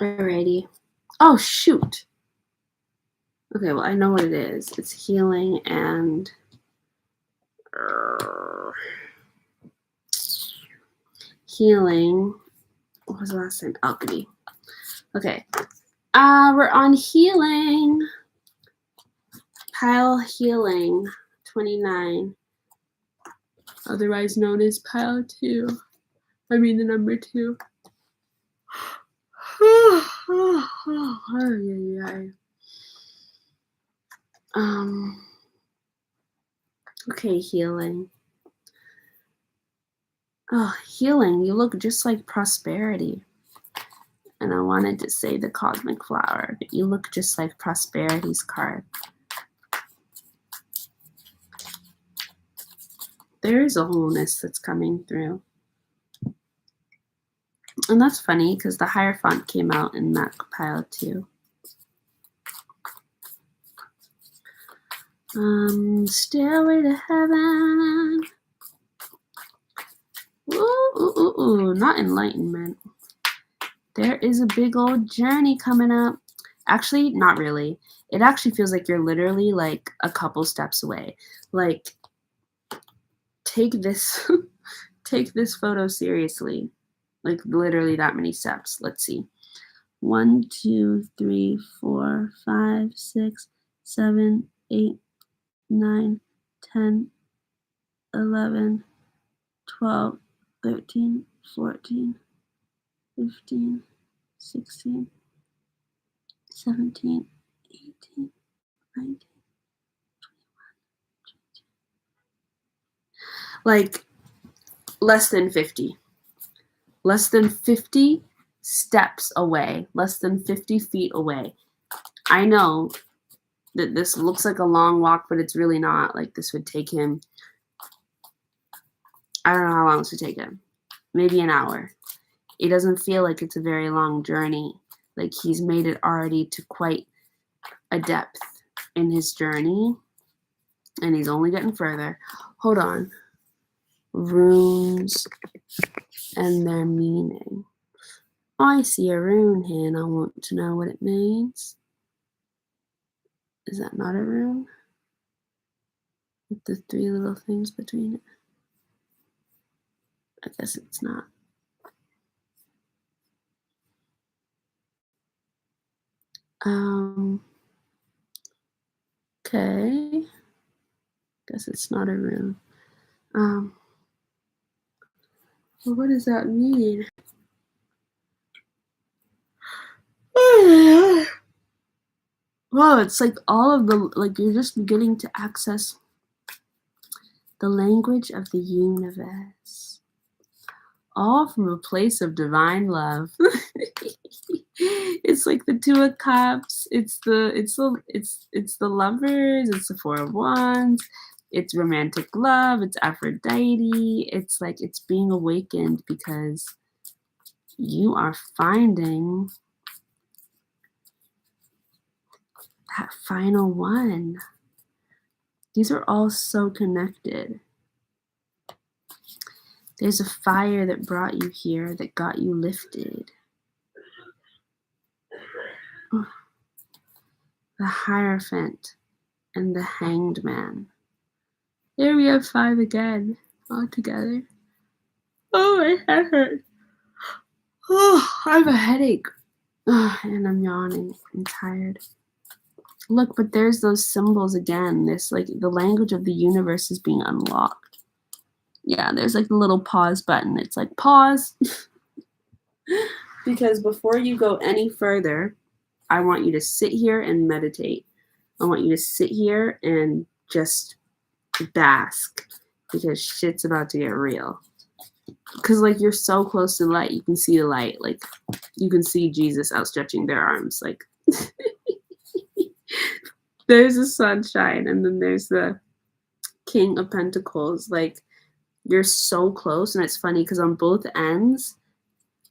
Alrighty. Oh, shoot. Okay, well, I know what it is. It's healing and healing. What was the last time? Alchemy. Okay. We're on healing. Pile healing 29. Otherwise known as pile 2. I mean the number 2. Okay, healing. Oh, healing. You look just like prosperity. And I wanted to say the cosmic flower, but you look just like prosperity's card. There is a wholeness that's coming through. And that's funny because the Hierophant came out in that pile too. Stairway to heaven. Ooh, not enlightenment. There is a big old journey coming up. Actually, not really. It actually feels like you're literally like a couple steps away. Like, take this take this photo seriously. Like literally that many steps. Let's see. 1, 2, 3, 4, 5, 6, 7, 8, 9, 10, 11, 12, 13, 14, 15, 16, 17, 18, 19, 21, 22. Like less than 50. Less than 50 steps away. Less than 50 feet away. I know that this looks like a long walk, but it's really not. Like this would take him, I don't know how long this would take him. Maybe an hour. It doesn't feel like it's a very long journey. Like he's made it already to quite a depth in his journey. And he's only getting further. Hold on. Runes and their meaning. I see a rune here and I want to know what it means. Is that not a rune? With the 3 little things between it? I guess it's not. Okay. Guess it's not a rune. Well, what does that mean? Well, it's like all of the, like you're just beginning to access the language of the universe. All from a place of divine love. It's like the 2 of Cups. It's the Lovers. It's the 4 of Wands. It's romantic love. It's Aphrodite. It's like it's being awakened because you are finding that final one. These are all so connected. There's a fire that brought you here, that got you lifted. The Hierophant and the Hanged Man. There we have 5 again, all together. Oh, my head hurts. Oh, I have a headache. Oh, and I'm yawning. I'm tired. Look, but there's those symbols again. This, like, the language of the universe is being unlocked. Yeah, there's like the little pause button. It's like, pause. Because before you go any further, I want you to sit here and meditate. I want you to sit here and just bask, because shit's about to get real. Because like you're so close to the light, you can see the light. Like you can see Jesus outstretching their arms. Like there's the sunshine, and then there's the King of Pentacles. Like you're so close, and it's funny because on both ends,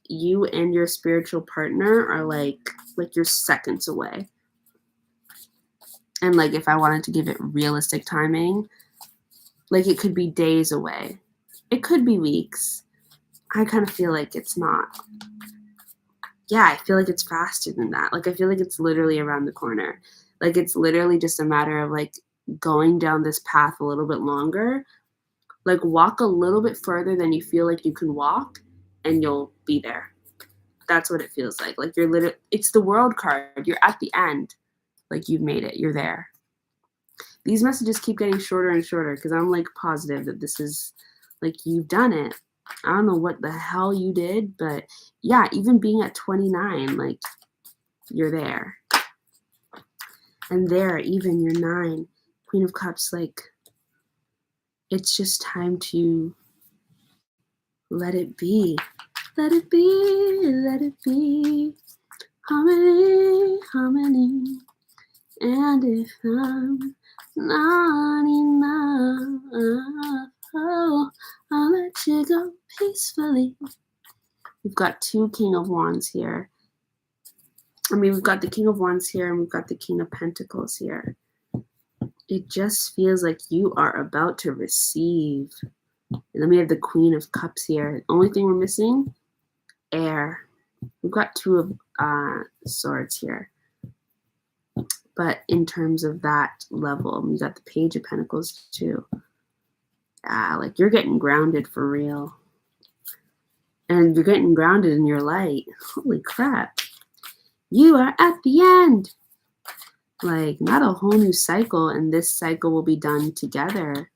you and your spiritual partner are like you're seconds away. And like if I wanted to give it realistic timing, like it could be days away. It could be weeks. I kind of feel like it's not. Yeah, I feel like it's faster than that. Like, I feel like it's literally around the corner. Like, it's literally just a matter of, like, going down this path a little bit longer. Like, walk a little bit further than you feel like you can walk, and you'll be there. That's what it feels like. Like, you're literally it's the world card. You're at the end. Like, you've made it. You're there. These messages keep getting shorter and shorter because I'm, like, positive that this is like, you've done it. I don't know what the hell you did, but yeah, even being at 29, like, you're there. And there, even you're 9, Queen of Cups, like, it's just time to let it be. Let it be, let it be. Harmony, harmony. And if I'm not enough, oh, I'll let you go peacefully. We've got 2 King of Wands here. I mean, we've got the King of Wands here, and we've got the King of Pentacles here. It just feels like you are about to receive. And then we have the Queen of Cups here. The only thing we're missing, air. We've got 2 of Swords here. But in terms of that level, we got the Page of Pentacles too. Like, you're getting grounded for real. And you're getting grounded in your light. Holy crap. You are at the end. Like, not a whole new cycle, and this cycle will be done together.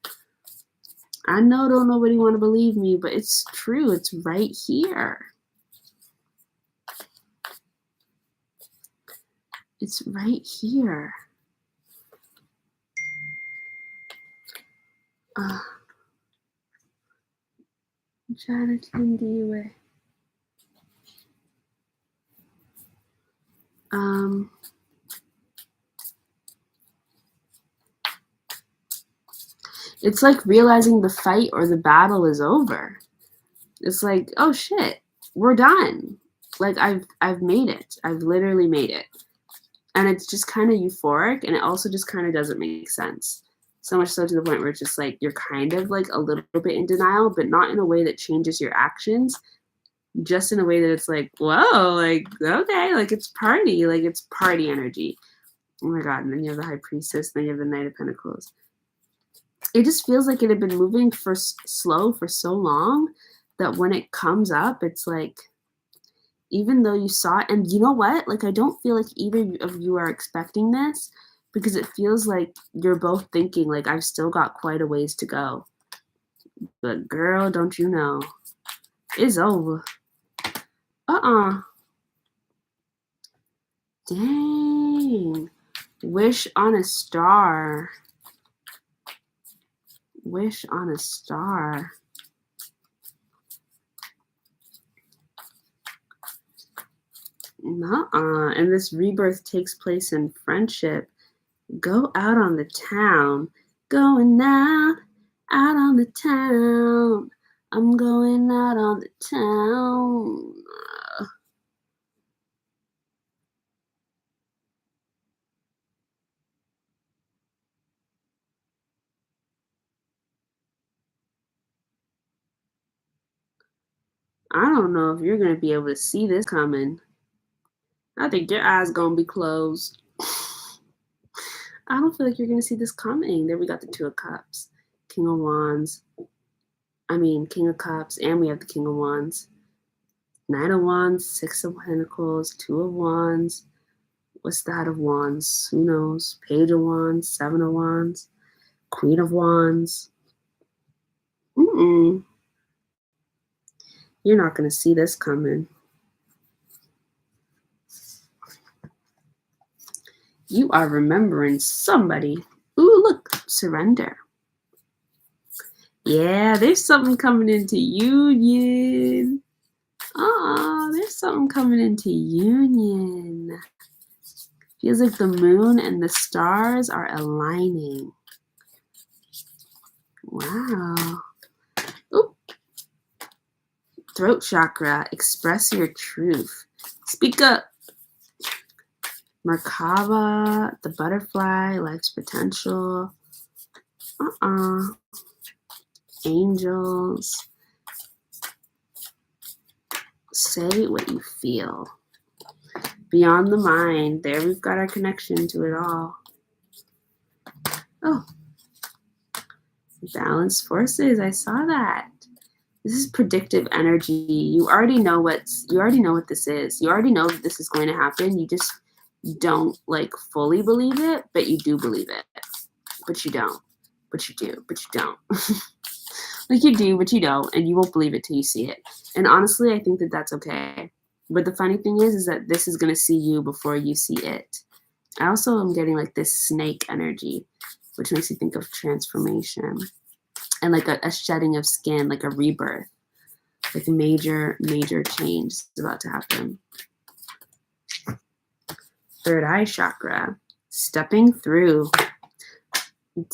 I know don't nobody want to believe me, but it's true. It's right here. It's right here. Jonathan Dewey. It's like realizing the fight or the battle is over. It's like, oh shit, we're done. Like, I've made it. I've literally made it. And it's just kind of euphoric, and it also just kind of doesn't make sense. So much so to the point where it's just like you're kind of like a little bit in denial, but not in a way that changes your actions, just in a way that it's like, whoa, like, okay, like, it's party, like, it's party energy. Oh my God. And then you have the High Priestess, and then you have the Knight of Pentacles. It just feels like it had been moving for slow for so long that when it comes up, it's like, even though you saw it, and you know what? Like, I don't feel like either of you are expecting this, because it feels like you're both thinking, like, I've still got quite a ways to go. But girl, don't you know, it's over. Dang. Wish on a star. Wish on a star. Nuh-uh. And this rebirth takes place in friendship. Go out on the town. Going out on the town. I'm going out on the town. I don't know if you're going to be able to see this coming. I think your eyes going to be closed. I don't feel like you're going to see this coming. There we got the 2 of Cups, King of Wands. I mean, King of Cups, and we have the King of Wands. Knight of Wands, 6 of Pentacles, 2 of Wands. What's that of Wands? Who knows? Page of Wands, 7 of Wands, Queen of Wands. You're not going to see this coming. You are remembering somebody. Ooh, look, surrender. Yeah, there's something coming into union. There's something coming into union. Feels like the moon and the stars are aligning. Wow. Oop. Throat chakra, express your truth. Speak up. Merkaba, the butterfly, life's potential. Angels. Say what you feel. Beyond the mind. There we've got our connection to it all. Oh. Balanced forces. I saw that. This is predictive energy. You already know what this is. You already know that this is going to happen. You just don't like fully believe it, but you do believe it. But you don't. But you do. But you don't. Like you do, but you don't, and you won't believe it till you see it. And honestly, I think that that's okay. But the funny thing is that this is going to see you before you see it. I also am getting like this snake energy, which makes you think of transformation and like a shedding of skin, like a rebirth, like a major change is about to happen. Third eye chakra, stepping through.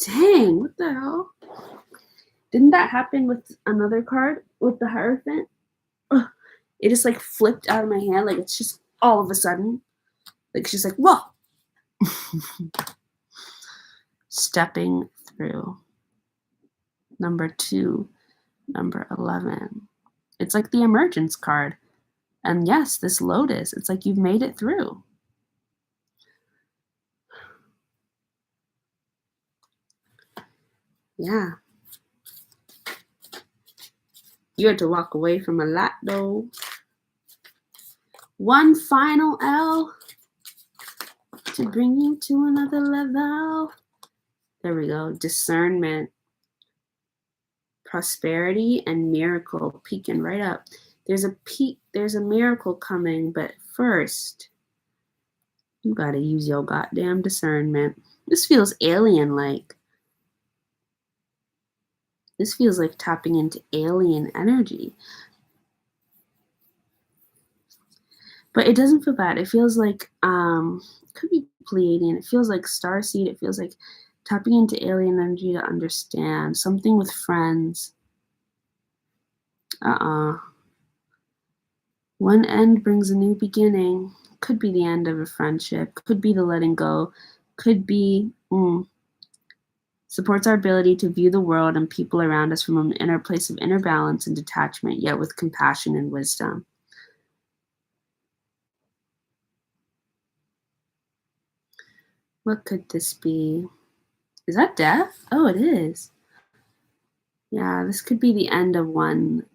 Dang, what the hell? Didn't that happen with another card with the Hierophant? Ugh. It just like flipped out of my hand. Like it's just all of a sudden. Like it's just like, whoa. Stepping through. Number 2, number 11. It's like the emergence card. And yes, this lotus, it's like you've made it through. Yeah. You had to walk away from a lot though. One final L to bring you to another level. There we go. Discernment, prosperity, and miracle peeking right up. There's a miracle coming, but first, you gotta use your goddamn discernment. This feels alien-like. This feels like tapping into alien energy. But it doesn't feel bad. It feels like, could be Pleiadian. It feels like starseed. It feels like tapping into alien energy to understand. Something with friends. One end brings a new beginning. Could be the end of a friendship. Could be the letting go. Could be, supports our ability to view the world and people around us from an inner place of inner balance and detachment, yet with compassion and wisdom. What could this be? Is that death? Oh, it is. Yeah, this could be the end of one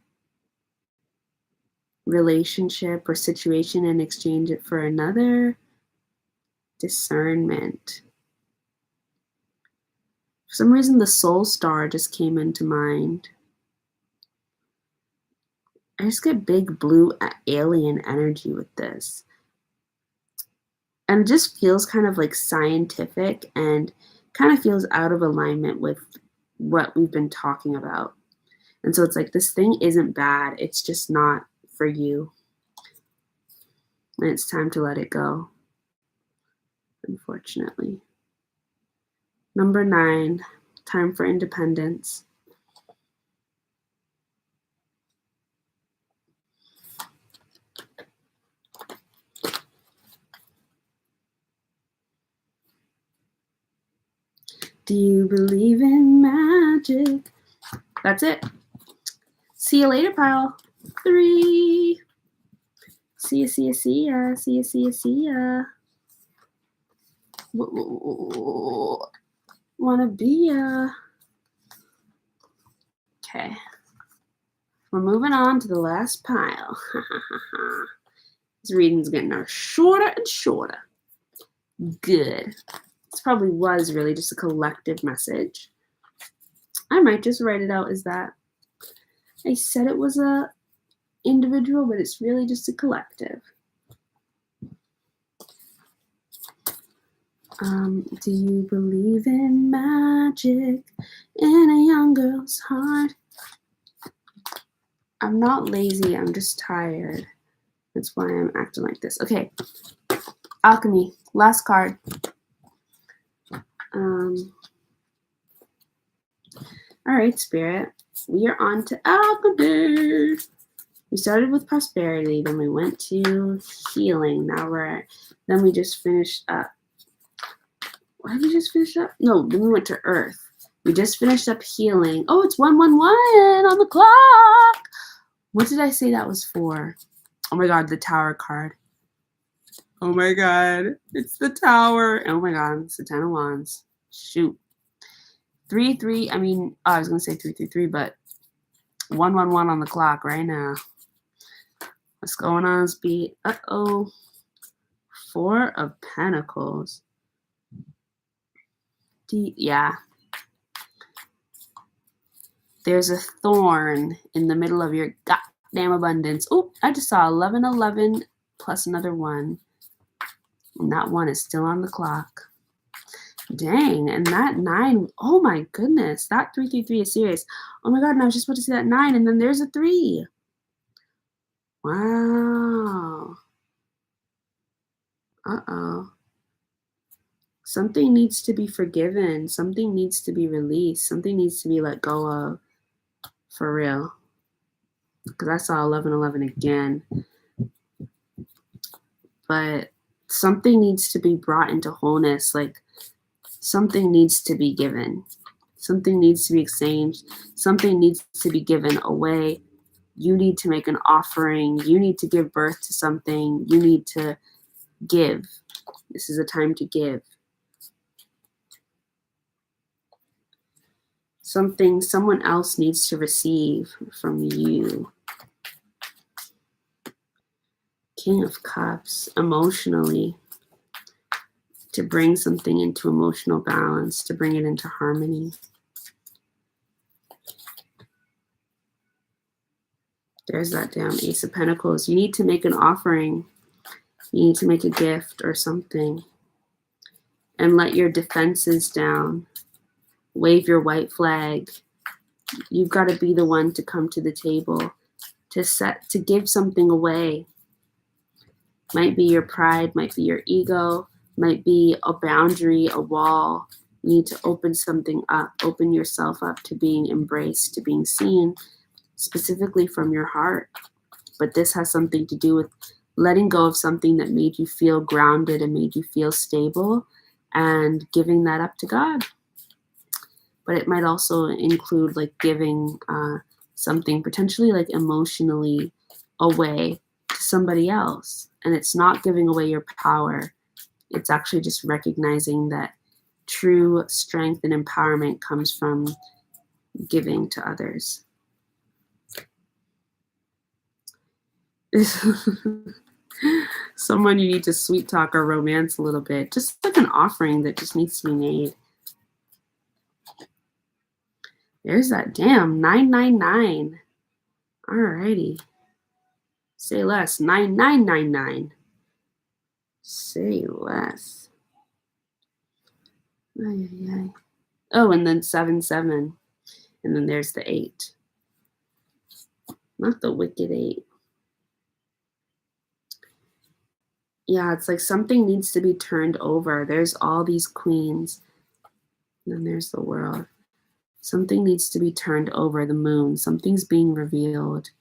relationship or situation and exchange it for another. Discernment. For some reason, the soul star just came into mind. I just get big blue alien energy with this. And it just feels kind of like scientific and kind of feels out of alignment with what we've been talking about. And so it's like, this thing isn't bad. It's just not for you. And it's time to let it go, unfortunately. Number 9, time for independence. Do you believe in magic? That's it. See you later, pile 3. See ya, see ya, see ya, see ya, see ya, see ya. Wanna be ya. Okay. We're moving on to the last pile. This reading's getting shorter and shorter. Good. This probably was really just a collective message. I might just write it out as that. I said it was a individual, but it's really just a collective. Do you believe in magic in a young girl's heart? I'm not lazy, I'm just tired. That's why I'm acting like this. Okay, alchemy, last card. All right, Spirit, we are on to alchemy. We started with prosperity, then we went to healing. Then we just finished up. Why did we just finish up? No, then we went to earth. We just finished up healing. Oh, it's 111 on the clock. What did I say that was for? Oh my God, the Tower card. Oh my God. It's the Tower. Oh my God. It's the Ten of Wands. Shoot. 3-3. I mean, I was going to say 3-3-3, but 1-1-1 on the clock right now. What's going on, Speed? Uh-oh. 4 of Pentacles. Yeah. There's a thorn in the middle of your goddamn abundance. Oh, I just saw 11-11 plus another 1. And that 1 is still on the clock. Dang, and that 9, oh my goodness, that 3-3-3 is serious. Oh my God, and I was just about to see that 9, and then there's a 3. Wow. Uh-oh. Something needs to be forgiven. Something needs to be released. Something needs to be let go of. For real. Because I saw 11-11 again. But something needs to be brought into wholeness. Like, something needs to be given. Something needs to be exchanged. Something needs to be given away. You need to make an offering. You need to give birth to something. You need to give. This is a time to give. Something someone else needs to receive from you. King of Cups, emotionally. To bring something into emotional balance, to bring it into harmony. There's that damn Ace of Pentacles. You need to make an offering. You need to make a gift or something. And let your defenses down. Wave your white flag. You've got to be the one to come to the table, to give something away. Might be your pride, might be your ego, might be a boundary, a wall. You need to open something up, open yourself up to being embraced, to being seen, specifically from your heart. But this has something to do with letting go of something that made you feel grounded and made you feel stable, and giving that up to God. But it might also include like giving something potentially like emotionally away to somebody else. And it's not giving away your power. It's actually just recognizing that true strength and empowerment comes from giving to others. Someone you need to sweet talk or romance a little bit. Just like an offering that just needs to be made. There's that damn 999. Alrighty. Say less. 9999. Say less. Oh, and then 7-7. And then there's the 8. Not the wicked 8. Yeah, it's like something needs to be turned over. There's all these queens. And then there's the world. Something needs to be turned over, the moon. Something's being revealed.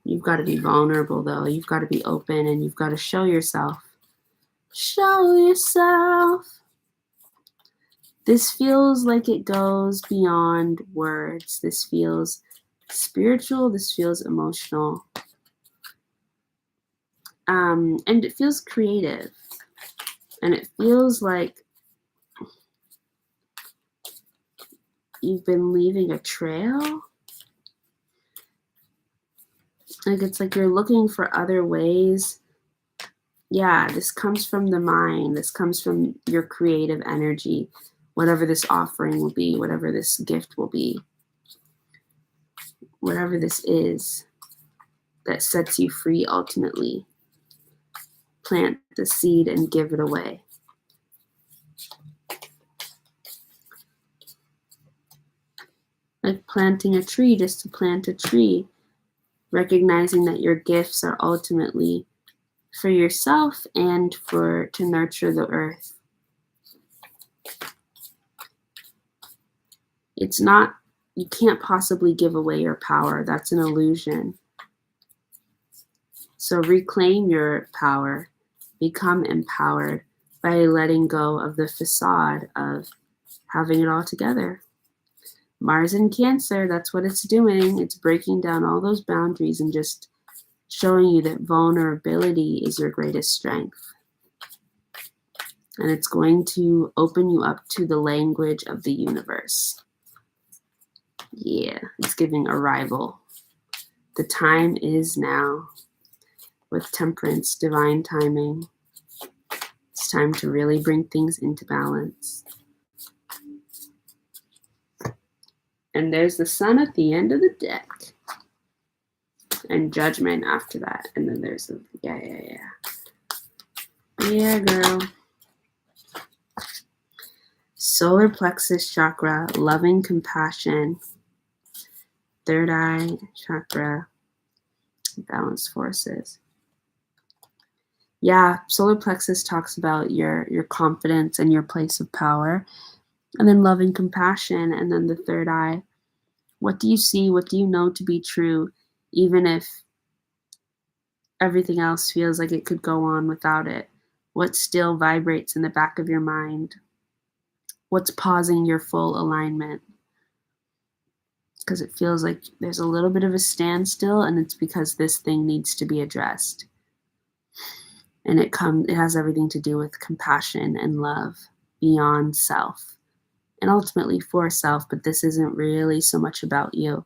You've got to be vulnerable, though. You've got to be open, and you've got to show yourself. Show yourself. This feels like it goes beyond words. This feels spiritual. This feels emotional. And it feels creative. And it feels like you've been leaving a trail. Like it's like you're looking for other ways. Yeah, this comes from the mind. This comes from your creative energy. Whatever this offering will be, whatever this gift will be, whatever this is that sets you free ultimately. Plant the seed and give it away. Like planting a tree just to plant a tree. Recognizing that your gifts are ultimately for yourself and to nurture the earth. It's not, you can't possibly give away your power. That's an illusion. So reclaim your power. Become empowered by letting go of the facade of having it all together. Mars in Cancer, that's what it's doing. It's breaking down all those boundaries and just showing you that vulnerability is your greatest strength. And it's going to open you up to the language of the universe. Yeah, it's giving arrival. The time is now. With temperance, divine timing. It's time to really bring things into balance. And there's the sun at the end of the deck. And judgment after that. And then there's the, yeah. Yeah, girl. Solar plexus chakra, loving compassion. Third eye chakra, balance forces. Yeah, solar plexus talks about your confidence and your place of power. And then loving compassion. And then the third eye. What do you see? What do you know to be true? Even if everything else feels like it could go on without it. What still vibrates in the back of your mind? What's pausing your full alignment? Because it feels like there's a little bit of a standstill, and it's because this thing needs to be addressed. And it has everything to do with compassion and love beyond self. And ultimately for self, but this isn't really so much about you.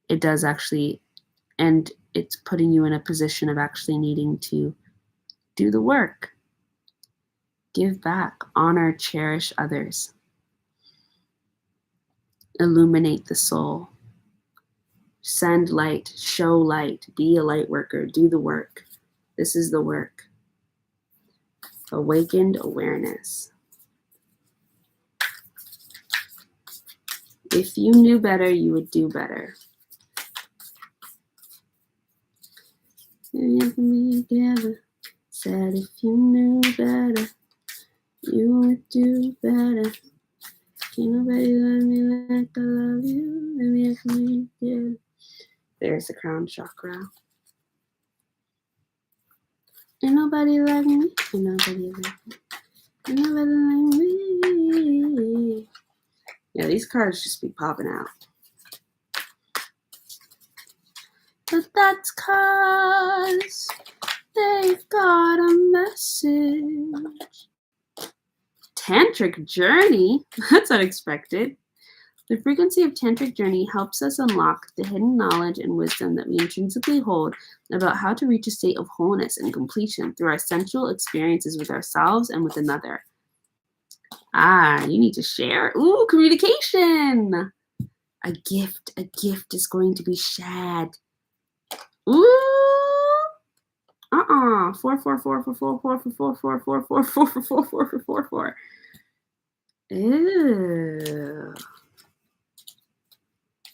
It does actually, and it's putting you in a position of actually needing to do the work. Give back, honor, cherish others. Illuminate the soul. Send light, show light, be a light worker, do the work. This is the work. Awakened awareness. If you knew better, you would do better. Me together. Said if you knew better, you would do better. Can't nobody love me like I love you. Maybe I can make it. There's the crown chakra. Ain't nobody like me. Ain't nobody like me. Ain't nobody like me. Yeah, these cards just be popping out. But that's 'cause they've got a message. Tantric journey? That's unexpected. The frequency of tantric journey helps us unlock the hidden knowledge and wisdom that we intrinsically hold about how to reach a state of wholeness and completion through our sensual experiences with ourselves and with another. You need to share. Ooh, communication. A gift is going to be shared. Ooh. 4. Ew.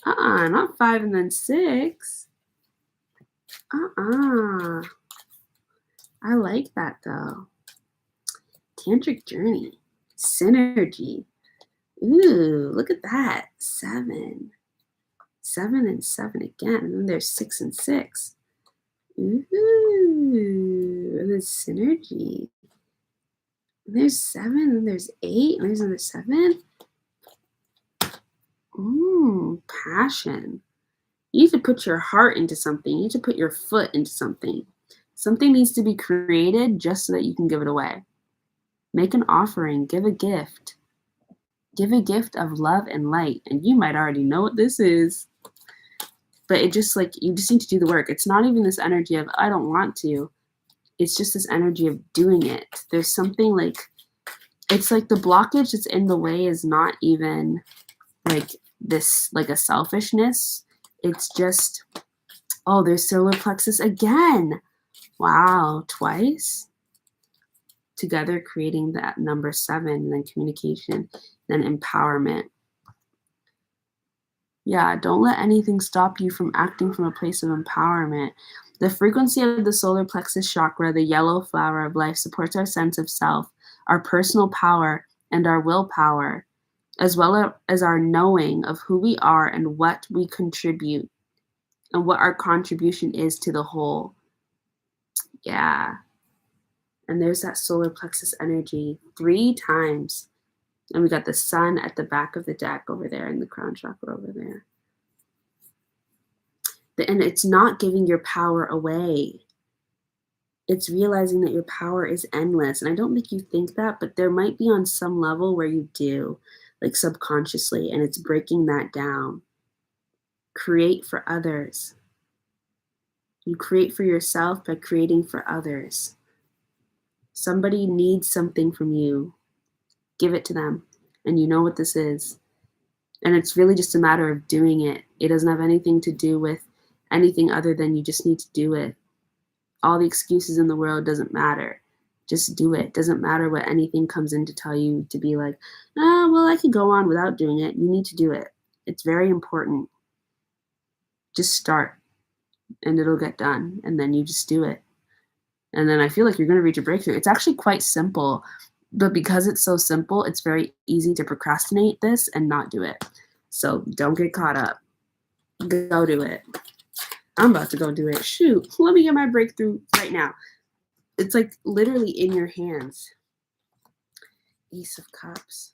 Not 5 and then 6. I like that though. Tantric journey. Synergy. Ooh, look at that. 7. 7 and 7 again. And then there's 6 and 6. Ooh, the synergy. And there's 7 and there's 8 and there's another 7. Passion. You need to put your heart into something. You need to put your foot into something. Something needs to be created just so that you can give it away. Make an offering. Give a gift. Give a gift of love and light. And you might already know what this is. But it just you just need to do the work. It's not even this energy of, I don't want to. It's just this energy of doing it. There's something it's like the blockage that's in the way is not even this, a selfishness. It's just, there's solar plexus again. Wow, twice. Together creating that number 7, then communication, then empowerment. Yeah, don't let anything stop you from acting from a place of empowerment. The frequency of the solar plexus chakra, the yellow flower of life, supports our sense of self, our personal power, and our willpower, as well as our knowing of who we are and what we contribute and what our contribution is to the whole. Yeah. And there's that solar plexus energy 3 times. And we got the sun at the back of the deck over there and the crown chakra over there. And it's not giving your power away. It's realizing that your power is endless. And I don't think you think that, but there might be on some level where you do, like subconsciously, and it's breaking that down. Create for others. You create for yourself by creating for others. Somebody needs something from you. Give it to them. And you know what this is. And it's really just a matter of doing it. It doesn't have anything to do with anything other than you just need to do it. All the excuses in the world doesn't matter. Just do it. Doesn't matter what anything comes in to tell you to be like, well, I can go on without doing it. You need to do it. It's very important. Just start and it'll get done. And then you just do it. And then I feel like you're going to reach a breakthrough. It's actually quite simple, but because it's so simple, it's very easy to procrastinate this and not do it. So don't get caught up. Go do it. I'm about to go do it. Shoot, let me get my breakthrough right now. It's like literally in your hands. Ace of Cups.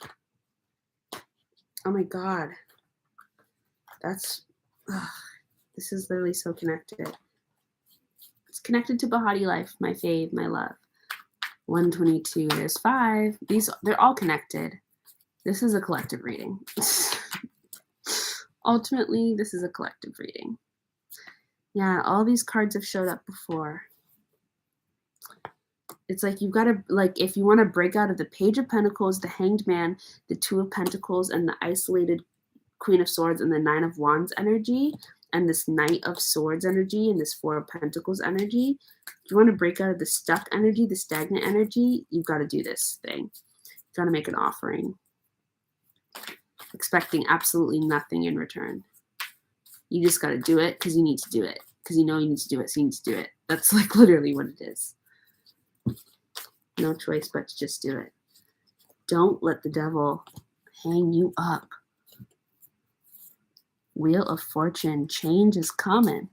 Oh my God. This is literally so connected. It's connected to Bahati Life, my fave, my love. 122, there's 5. They're all connected. This is a collective reading. Ultimately, this is a collective reading. Yeah, all these cards have showed up before. It's like you've got to, like, if you want to break out of the Page of Pentacles, the Hanged Man, the Two of Pentacles, and the isolated Queen of Swords and the Nine of Wands energy, and this Knight of Swords energy, and this Four of Pentacles energy, if you want to break out of the stuck energy, the stagnant energy, you've got to do this thing. You've got to make an offering, expecting absolutely nothing in return. You just got to do it because you need to do it. Because you know you need to do it, so you need to do it. That's like literally what it is. No choice but to just do it. Don't let the devil hang you up. Wheel of Fortune, change is coming.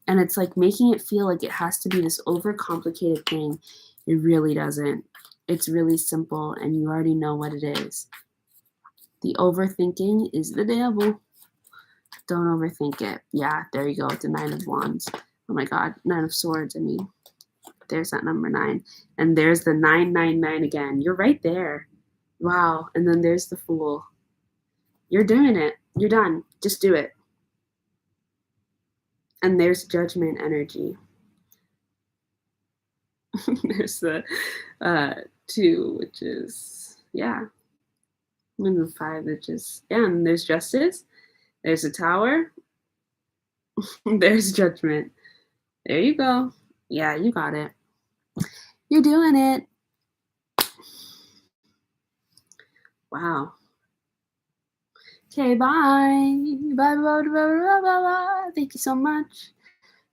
And it's like making it feel like it has to be this overcomplicated thing. It really doesn't. It's really simple, and you already know what it is. The overthinking is the devil. Don't overthink it. Yeah, there you go. It's the Nine of Wands. Oh my God, Nine of Swords. I mean, there's that number 9. And there's the 999 again. You're right there. Wow. And then there's the Fool. You're doing it. You're done. Just do it. And there's Judgment energy. There's the 2, which is, yeah. And the 5, which is, yeah. And there's Justice. There's a Tower. There's Judgment. There you go. Yeah, you got it. You're doing it. Wow. Okay, bye. Bye, bye, bye, bye, bye, bye. Thank you so much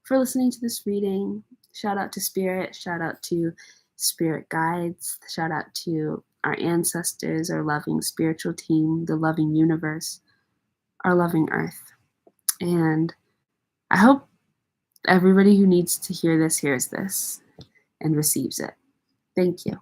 for listening to this reading. Shout out to Spirit. Shout out to Spirit Guides. Shout out to our ancestors, our loving spiritual team, the loving universe, our loving earth. And I hope everybody who needs to hear this hears this and receives it. Thank you.